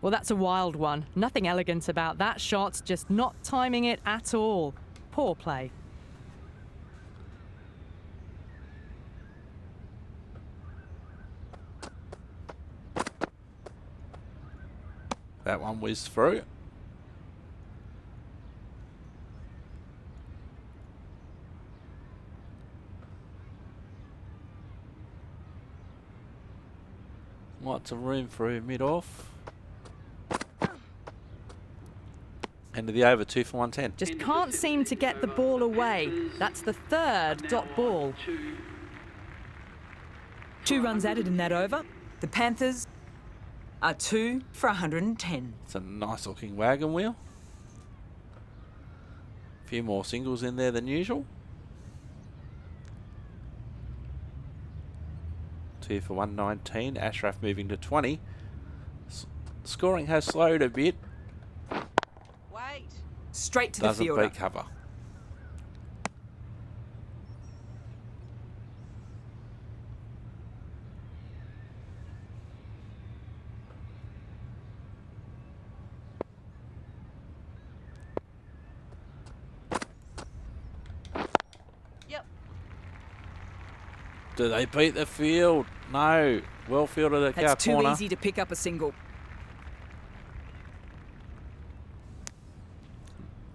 [SPEAKER 3] Well, that's a wild one. Nothing elegant about that shot. Just not timing it at all. Poor play.
[SPEAKER 1] That one whizzed through. Lots of room for a mid-off. End of the over, 2 for 110.
[SPEAKER 3] Just can't seem to get the ball away. That's the third dot ball.
[SPEAKER 2] 2 runs added in that over. The Panthers are 2 for 110.
[SPEAKER 1] It's a nice looking wagon wheel. A few more singles in there than usual. 2 for 119. Ashraf moving to 20. Scoring has slowed a bit.
[SPEAKER 4] Wait.
[SPEAKER 2] Straight to the
[SPEAKER 1] Doesn't
[SPEAKER 2] fielder.
[SPEAKER 1] beat cover.
[SPEAKER 4] Yep.
[SPEAKER 1] Do they beat the field? No. Well fielded at
[SPEAKER 2] That's
[SPEAKER 1] our
[SPEAKER 2] too
[SPEAKER 1] corner.
[SPEAKER 2] easy to pick up a single.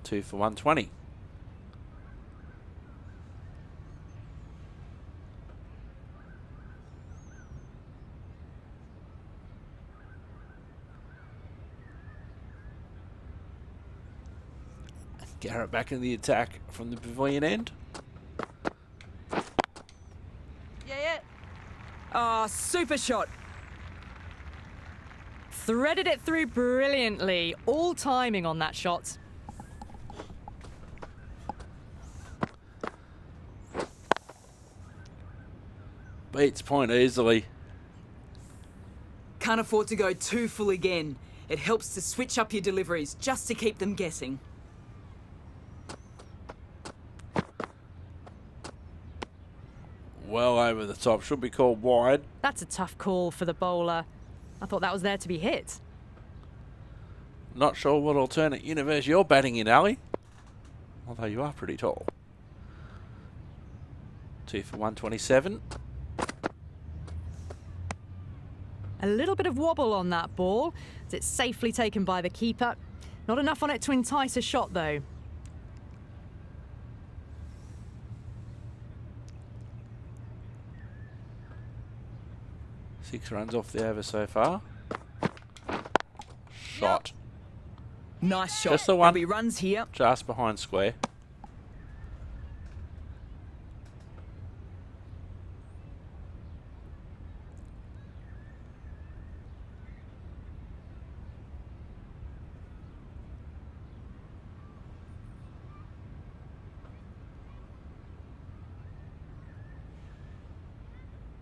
[SPEAKER 1] 2 for 120. Garrett back in the attack from the pavilion end.
[SPEAKER 4] Yeah.
[SPEAKER 2] Oh, super shot.
[SPEAKER 3] Threaded it through brilliantly. All timing on that shot.
[SPEAKER 1] Beats point easily.
[SPEAKER 2] Can't afford to go too full again. It helps to switch up your deliveries just to keep them guessing.
[SPEAKER 1] Well over the top. Should be called wide.
[SPEAKER 3] That's a tough call for the bowler. I thought that was there to be hit.
[SPEAKER 1] Not sure what alternate universe you're batting in, Ali. Although you are pretty tall. 2 for 127.
[SPEAKER 3] A little bit of wobble on that ball, as it's safely taken by the keeper. Not enough on it to entice a shot, though.
[SPEAKER 1] Six runs off the over so far. Shot.
[SPEAKER 2] Nice shot.
[SPEAKER 1] Just the one.
[SPEAKER 2] There'll be runs here.
[SPEAKER 1] Just behind square.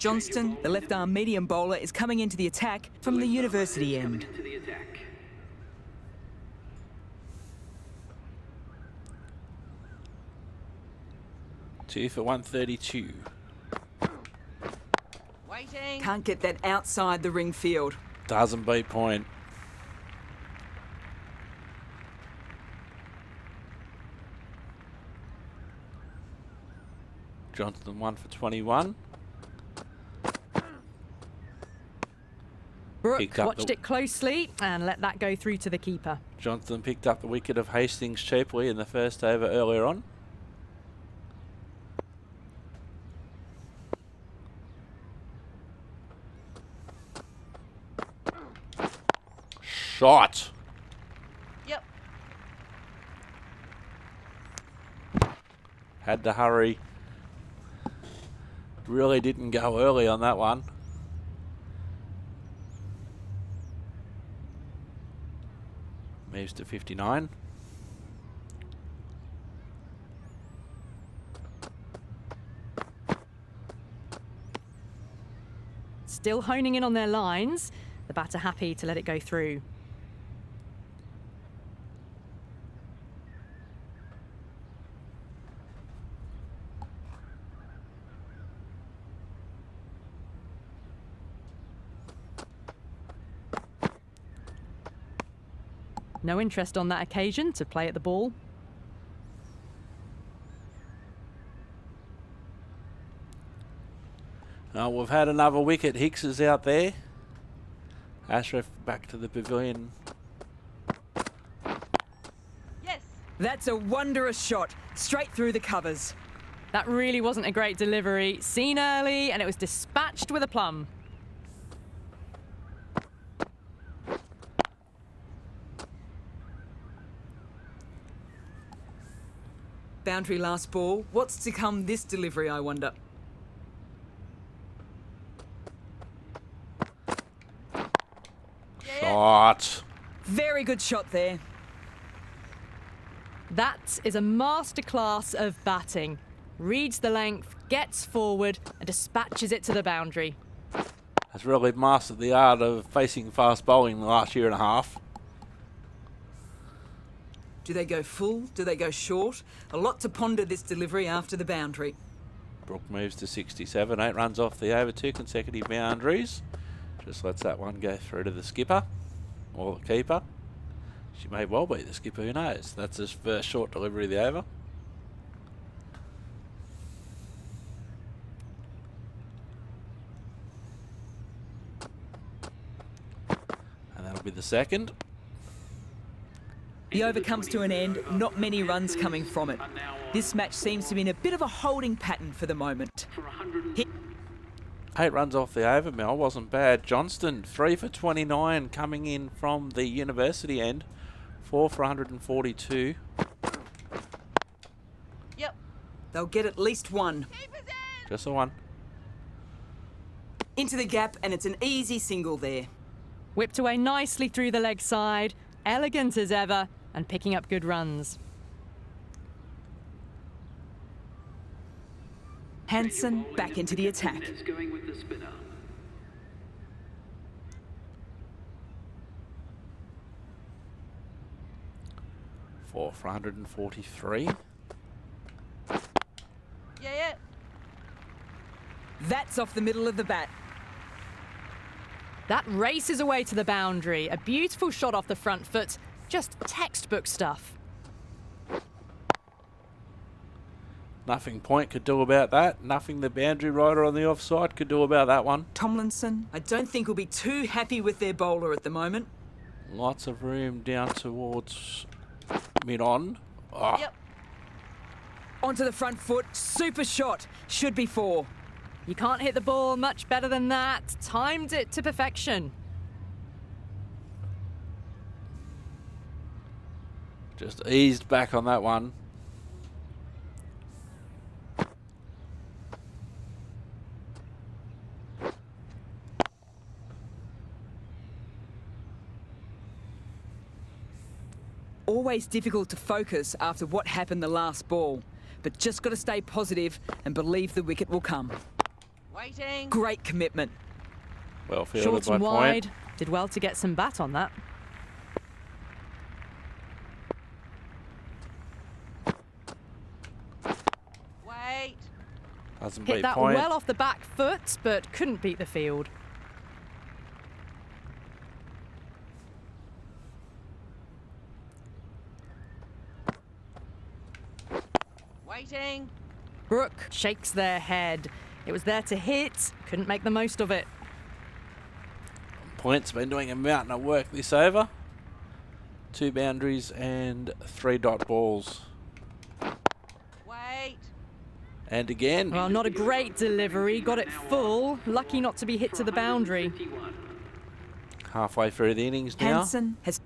[SPEAKER 2] Johnston, the left-arm medium bowler, is coming into the attack from the university end.
[SPEAKER 5] Into the attack.
[SPEAKER 1] Two for 132.
[SPEAKER 4] Waiting.
[SPEAKER 2] Can't get that outside the ring field.
[SPEAKER 1] Doesn't beat point. Johnston 1 for 21.
[SPEAKER 3] Brook
[SPEAKER 1] Picked up
[SPEAKER 3] watched
[SPEAKER 1] the-
[SPEAKER 3] it closely and let that go through to the keeper.
[SPEAKER 1] Johnston picked up the wicket of Hastings cheaply in the first over earlier on. Shot.
[SPEAKER 4] Yep.
[SPEAKER 1] Had to hurry. Really didn't go early on that one. Moves to 59.
[SPEAKER 3] Still honing in on their lines. The batter happy to let it go through. No interest on that occasion to play at the ball.
[SPEAKER 1] We've had another wicket. Hicks is out there. Ashraf back to the pavilion.
[SPEAKER 4] Yes.
[SPEAKER 2] That's a wondrous shot, straight through the covers.
[SPEAKER 3] That really wasn't a great delivery. Seen early and it was dispatched with a plum.
[SPEAKER 2] Boundary last ball. What's to come this delivery, I wonder?
[SPEAKER 1] Shot.
[SPEAKER 2] Very good shot there.
[SPEAKER 3] That is a masterclass of batting. Reads the length, gets forward and dispatches it to the boundary.
[SPEAKER 1] Has really mastered the art of facing fast bowling the last year and a half.
[SPEAKER 2] Do they go full? Do they go short? A lot to ponder this delivery after the boundary.
[SPEAKER 1] Brook moves to 67. 8 runs off the over, 2 consecutive boundaries. Just lets that one go through to the skipper or the keeper. She may well be the skipper, who knows? That's his first short delivery of the over. And that'll be the second.
[SPEAKER 2] The over comes to an end, not many runs coming from it. This match seems to be in a bit of a holding pattern for the moment.
[SPEAKER 1] 8 runs off the over, Mel. Wasn't bad. Johnston, 3 for 29 coming in from the university end. 4 for 142.
[SPEAKER 4] Yep.
[SPEAKER 2] They'll get at least one.
[SPEAKER 4] Keep us in.
[SPEAKER 1] Just the one.
[SPEAKER 2] Into the gap, and it's an easy single there.
[SPEAKER 3] Whipped away nicely through the leg side. Elegant as ever and picking up good runs.
[SPEAKER 2] Hansen back into the attack.
[SPEAKER 5] It's going with the spinner.
[SPEAKER 1] Four for 143.
[SPEAKER 4] Yeah.
[SPEAKER 2] That's off the middle of the bat.
[SPEAKER 3] That races away to the boundary. A beautiful shot off the front foot. Just textbook stuff.
[SPEAKER 1] Nothing Point could do about that. Nothing the boundary rider on the offside could do about that one.
[SPEAKER 2] Tomlinson, I don't think will be too happy with their bowler at the moment.
[SPEAKER 1] Lots of room down towards mid-on. Oh,
[SPEAKER 4] Yep.
[SPEAKER 2] Onto the front foot, super shot. Should be 4.
[SPEAKER 3] You can't hit the ball much better than that. Timed it to perfection.
[SPEAKER 1] just eased back on that one.
[SPEAKER 2] Always difficult to focus after what happened the last ball, but just got to stay positive and believe the wicket will come.
[SPEAKER 4] Waiting.
[SPEAKER 2] Great commitment.
[SPEAKER 1] Well fielded
[SPEAKER 3] Short
[SPEAKER 1] by
[SPEAKER 3] and
[SPEAKER 1] Point.
[SPEAKER 3] wide. Did well to get some bat on that.
[SPEAKER 4] Wait.
[SPEAKER 1] Doesn't
[SPEAKER 3] Hit
[SPEAKER 1] beat
[SPEAKER 3] that
[SPEAKER 1] Point.
[SPEAKER 3] well off the back foot, but couldn't beat the field.
[SPEAKER 4] Waiting.
[SPEAKER 3] Brook shakes their head. It was there to hit, couldn't make the most of it.
[SPEAKER 1] Point's been doing a mountain of work this over. 2 boundaries and 3 dot balls.
[SPEAKER 4] Wait.
[SPEAKER 1] And again,
[SPEAKER 3] Well, not a great delivery, got it full. Lucky not to be hit to the boundary.
[SPEAKER 1] halfway through the innings now.
[SPEAKER 2] Hansen has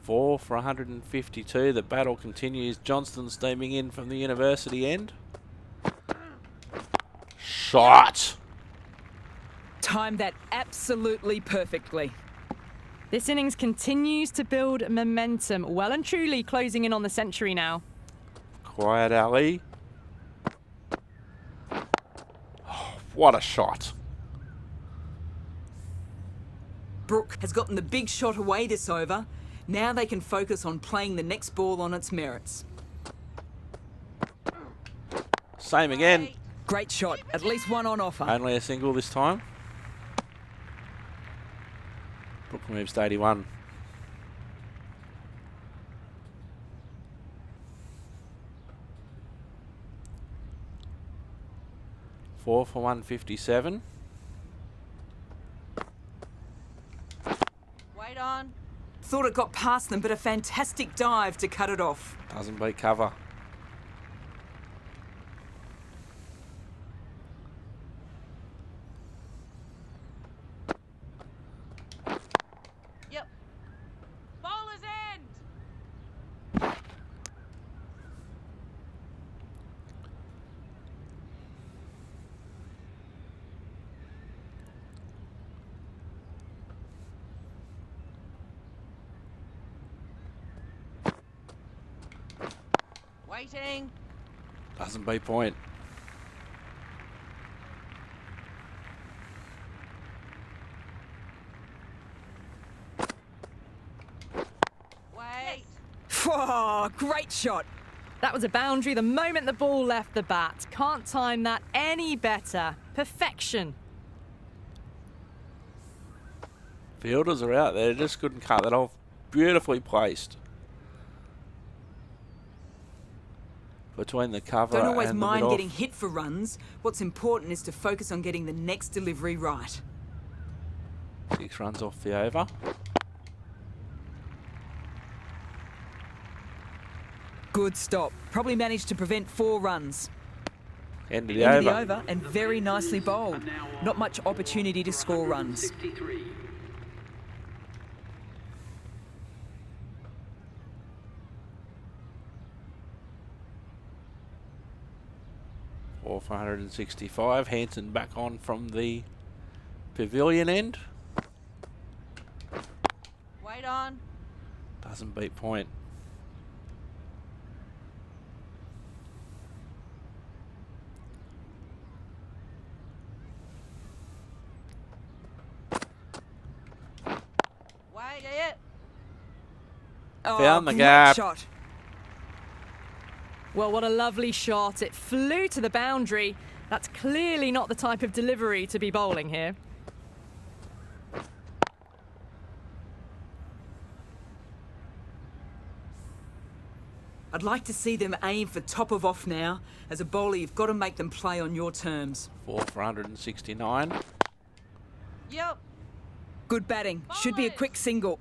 [SPEAKER 1] 4 for 152. The battle continues. Johnston steaming in from the university end. Shot!
[SPEAKER 2] timed that absolutely perfectly.
[SPEAKER 3] This innings continues to build momentum, well and truly closing in on the century now.
[SPEAKER 1] Quiet Ali. Oh, what a shot.
[SPEAKER 2] Brook has gotten the big shot away this over. Now they can focus on playing the next ball on its merits.
[SPEAKER 1] Same again.
[SPEAKER 2] Great shot, at least one on offer.
[SPEAKER 1] Only a single this time. Brook moves to 81. Four for 157.
[SPEAKER 4] Wait on.
[SPEAKER 2] Thought it got past them, but a fantastic dive to cut it off.
[SPEAKER 1] Doesn't beat cover.
[SPEAKER 4] Yep. Bowler's end. Waiting.
[SPEAKER 1] Doesn't beat point.
[SPEAKER 4] Wait.
[SPEAKER 2] Whoa, great shot.
[SPEAKER 3] That was a boundary the moment the ball left the bat. Can't time that any better. Perfection.
[SPEAKER 1] Fielders are out there, just couldn't cut that off. Beautifully placed. Between the cover
[SPEAKER 2] Don't always
[SPEAKER 1] and the
[SPEAKER 2] mind
[SPEAKER 1] mid-off.
[SPEAKER 2] getting hit for runs. What's important is to focus on getting the next delivery right.
[SPEAKER 1] 6 runs off the over.
[SPEAKER 2] Good stop. Probably managed to prevent 4 runs.
[SPEAKER 1] End of the
[SPEAKER 2] End
[SPEAKER 1] over.
[SPEAKER 2] of the over and very nicely bowled. Not much opportunity to score runs.
[SPEAKER 5] 63.
[SPEAKER 1] Four for 165. Hansen back on from the pavilion end.
[SPEAKER 4] Wait on.
[SPEAKER 1] Doesn't beat point.
[SPEAKER 4] Wait it.
[SPEAKER 1] Found the
[SPEAKER 2] great
[SPEAKER 1] gap.
[SPEAKER 2] Shot.
[SPEAKER 3] Well, what a lovely shot. It flew to the boundary. That's clearly not the type of delivery to be bowling here.
[SPEAKER 2] I'd like to see them aim for top of off now. As a bowler, you've got to make them play on your terms. 4
[SPEAKER 1] 4 for 169.
[SPEAKER 4] Yep.
[SPEAKER 2] Good batting. Should be a quick single.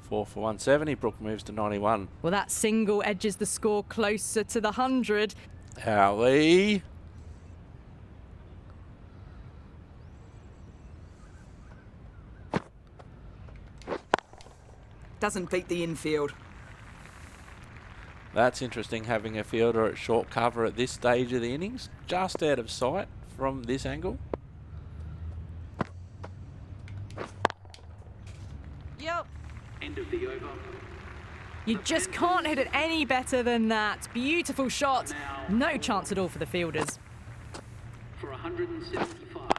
[SPEAKER 1] 4 for 170. Brook moves to 91.
[SPEAKER 3] Well, that single edges the score closer to the 100.
[SPEAKER 1] Ali.
[SPEAKER 2] Doesn't beat the infield.
[SPEAKER 1] That's interesting, having a fielder at short cover at this stage of the innings. Just out of sight from this angle.
[SPEAKER 4] Yep.
[SPEAKER 5] End of the over.
[SPEAKER 3] You just can't hit it any better than that. Beautiful shot. No chance at all for the fielders.
[SPEAKER 5] For 175.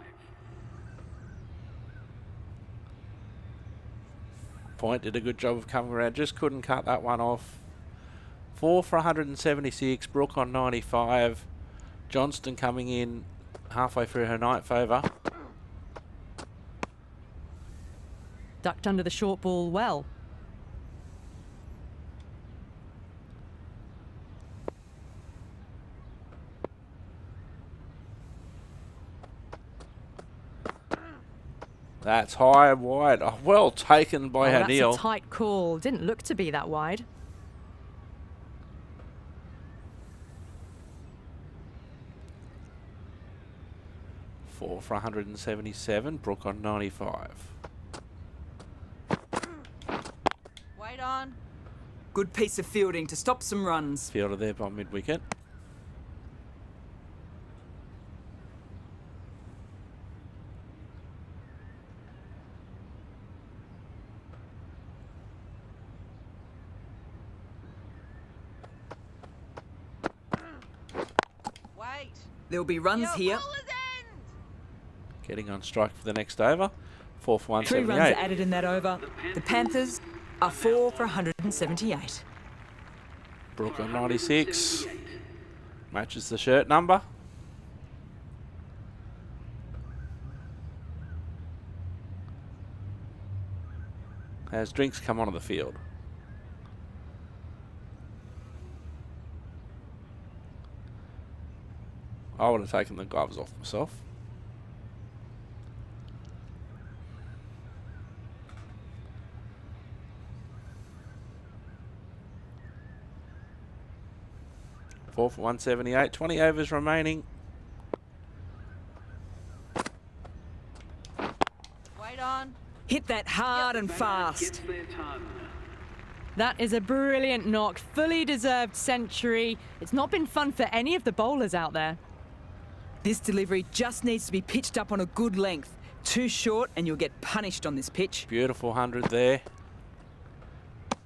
[SPEAKER 1] Point did a good job of coming around, just couldn't cut that one off. 4 for 176, Brook on 95. Johnston coming in halfway through her ninth over.
[SPEAKER 3] Ducked under the short ball well.
[SPEAKER 1] That's high and wide. Oh, well taken by O'Neill.
[SPEAKER 3] That's a tight call. Didn't look to be that wide.
[SPEAKER 1] Four for 177. Brook on 95.
[SPEAKER 4] Wait on.
[SPEAKER 2] Good piece of fielding to stop some runs.
[SPEAKER 1] Fielder there by mid-wicket.
[SPEAKER 4] Wait.
[SPEAKER 2] There'll be runs
[SPEAKER 4] Your
[SPEAKER 2] here.
[SPEAKER 4] ball is end.
[SPEAKER 1] Getting on strike for the next over. 4 for
[SPEAKER 2] 3 runs
[SPEAKER 1] 178.
[SPEAKER 2] added in that over. The Panthers are 4 for 178.
[SPEAKER 1] Brook on 96. Matches the shirt number. As drinks come onto the field. I would have taken the gloves off myself. Four for 178. 20 overs remaining.
[SPEAKER 4] Wait on.
[SPEAKER 2] Hit that hard and
[SPEAKER 5] Gets
[SPEAKER 2] fast.
[SPEAKER 5] their ton.
[SPEAKER 3] That is a brilliant knock. Fully deserved century. It's not been fun for any of the bowlers out there.
[SPEAKER 2] This delivery just needs to be pitched up on a good length. Too short and you'll get punished on this pitch.
[SPEAKER 1] Beautiful 100 there.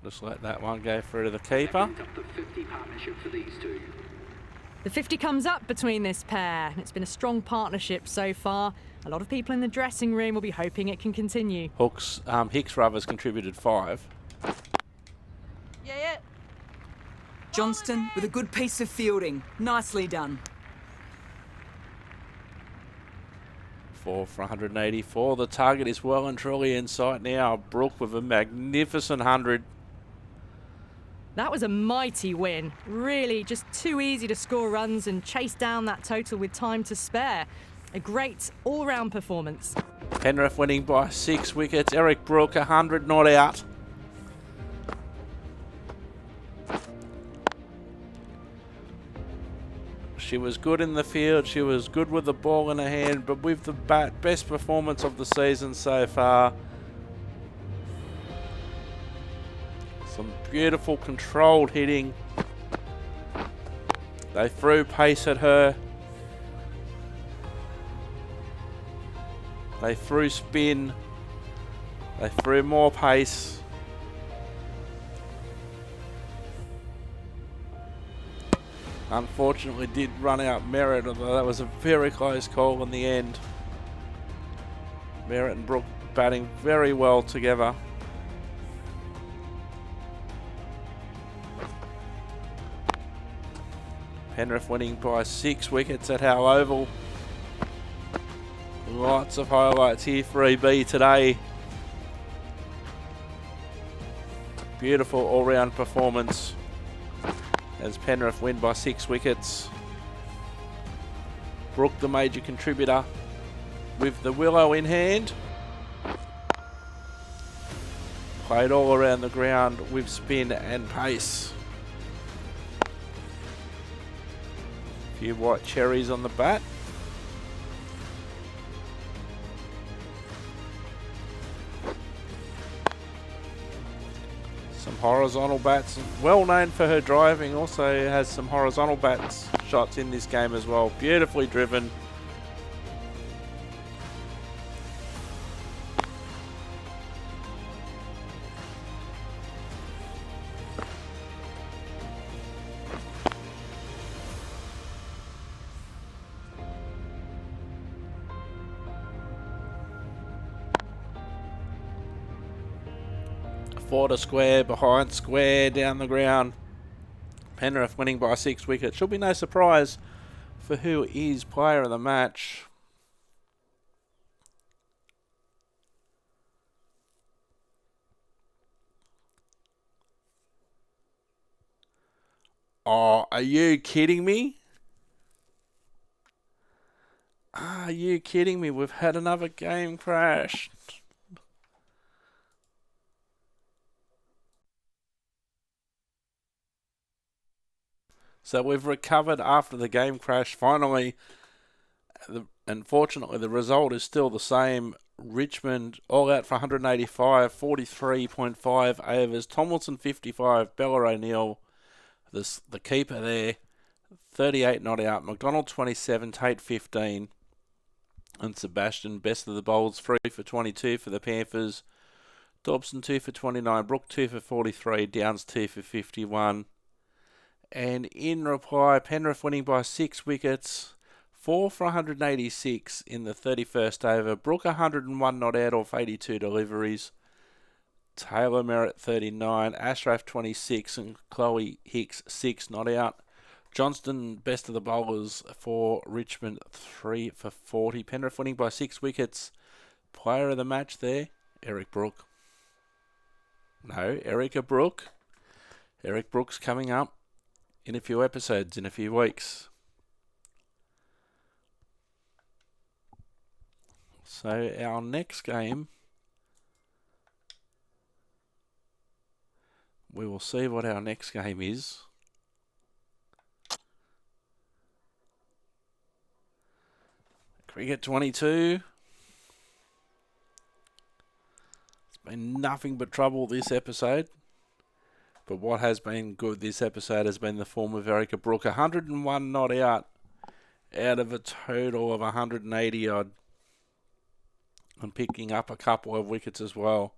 [SPEAKER 1] Just let that one go through to the keeper.
[SPEAKER 5] Up the 50 partnership for these two.
[SPEAKER 3] The 50 comes up between this pair. It's been a strong partnership so far. A lot of people in the dressing room will be hoping it can continue.
[SPEAKER 1] Hicks Rubbers contributed 5.
[SPEAKER 4] Yeah.
[SPEAKER 2] Johnston with a good piece of fielding. Nicely done.
[SPEAKER 1] 4 for 184. The target is well and truly in sight now. Brook with a magnificent 100.
[SPEAKER 3] That was a mighty win. Really just too easy to score runs and chase down that total with time to spare. A great all-round performance.
[SPEAKER 1] Penrith winning by 6 wickets. Erica Brooke 100 not out. She was good in the field, she was good with the ball in her hand, but with the bat, best performance of the season so far. Some beautiful controlled hitting. They threw pace at her. They threw spin. They threw more pace. Unfortunately did run out Merritt, although that was a very close call in the end. Merritt and Brook batting very well together. Penrith winning by 6 wickets at Howe Oval. Lots of highlights here for EB today. Beautiful all-round performance as Penrith win by 6 wickets. Brook, the major contributor, with the willow in hand. Played all around the ground with spin and pace. A few white cherries on the bat. Some horizontal bats, well known for her driving, also has some horizontal bats shots in this game as well. Beautifully driven. Forward square, behind square, down the ground. Penrith winning by 6 wickets. Should be no surprise for who is player of the match. Oh, are you kidding me? Are you kidding me? We've had another game crash. So we've recovered after the game crash. Finally, unfortunately, the result is still the same. Richmond all out for 185, 43.5 overs. Tomlinson 55, Bella O'Neill, the keeper there, 38 not out. McDonald 27, Tate 15. And Sebastian, best of the bowls, 3 for 22 for the Panthers. Dobson 2 for 29, Brook 2 for 43, Downs 2 for 51. And in reply, Penrith winning by 6 wickets, 4 for 186 in the 31st over. Brook 101 not out off 82 deliveries. Taylor Merritt 39, Ashraf 26 and Chloe Hicks 6 not out. Johnston, best of the bowlers for Richmond, 3 for 40. Penrith winning by 6 wickets. Player of the match there, Eric Brooke. No, Erica Brooke. Eric Brooke's coming up in a few episodes, in a few weeks. So our next game, we will see what our next game is. Cricket 22. It's been nothing but trouble this episode. But what has been good this episode has been the form of Erica Brooke. 101 not out of a total of 180 odd. And picking up a couple of wickets as well.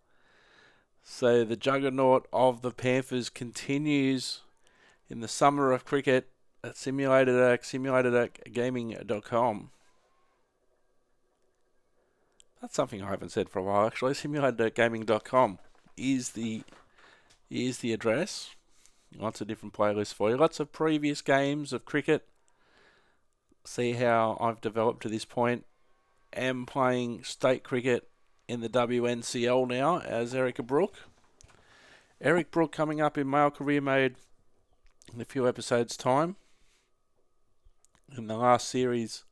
[SPEAKER 1] So the juggernaut of the Panthers continues in the summer of cricket at Simulated Erk, simulatederkgaming.com. That's something I haven't said for a while, actually. Simulatederkgaming.com is the address. Lots of different playlists for you. Lots of previous games of cricket. See how I've developed to this point. Am playing state cricket in the WNCL now as Erica Brooke. Eric Brooke coming up in male career mode in a few episodes' time. In the last season,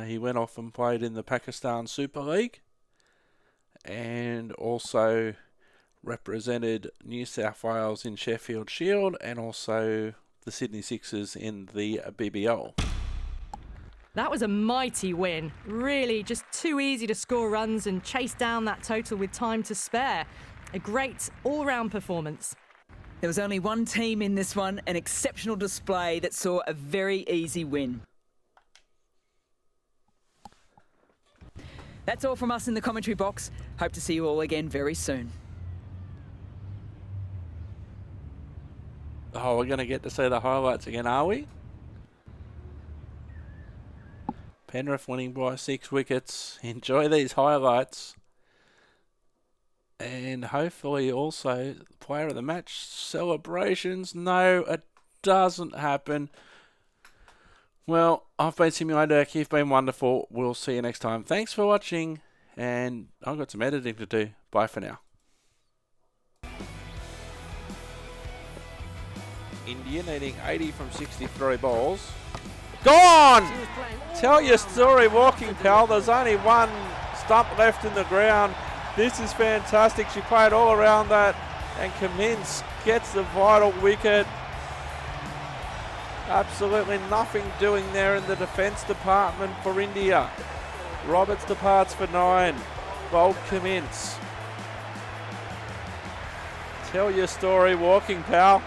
[SPEAKER 1] he went off and played in the Pakistan Super League and also represented New South Wales in Sheffield Shield and also the Sydney Sixers in the BBL.
[SPEAKER 3] That was a mighty win. Really just too easy to score runs and chase down that total with time to spare. A great all-round performance.
[SPEAKER 2] There was only one team in this one, an exceptional display that saw a very easy win. That's all from us in the commentary box. Hope to see you all again very soon.
[SPEAKER 1] Oh, we're going to get to see the highlights again, are we? Penrith winning by 6 wickets. Enjoy these highlights. And hopefully also player of the match celebrations. No, it doesn't happen. Well, I've been Simulated Erk. You've been wonderful. We'll see you next time. Thanks for watching. And I've got some editing to do. Bye for now. India needing 80 from 63 balls. Gone! Tell your story, walking pal. There's only one stump left in the ground. This is fantastic. She played all around that. And Cummins gets the vital wicket. Absolutely nothing doing there in the defence department for India. Roberts departs for 9. Bold Cummins. Tell your story, walking pal.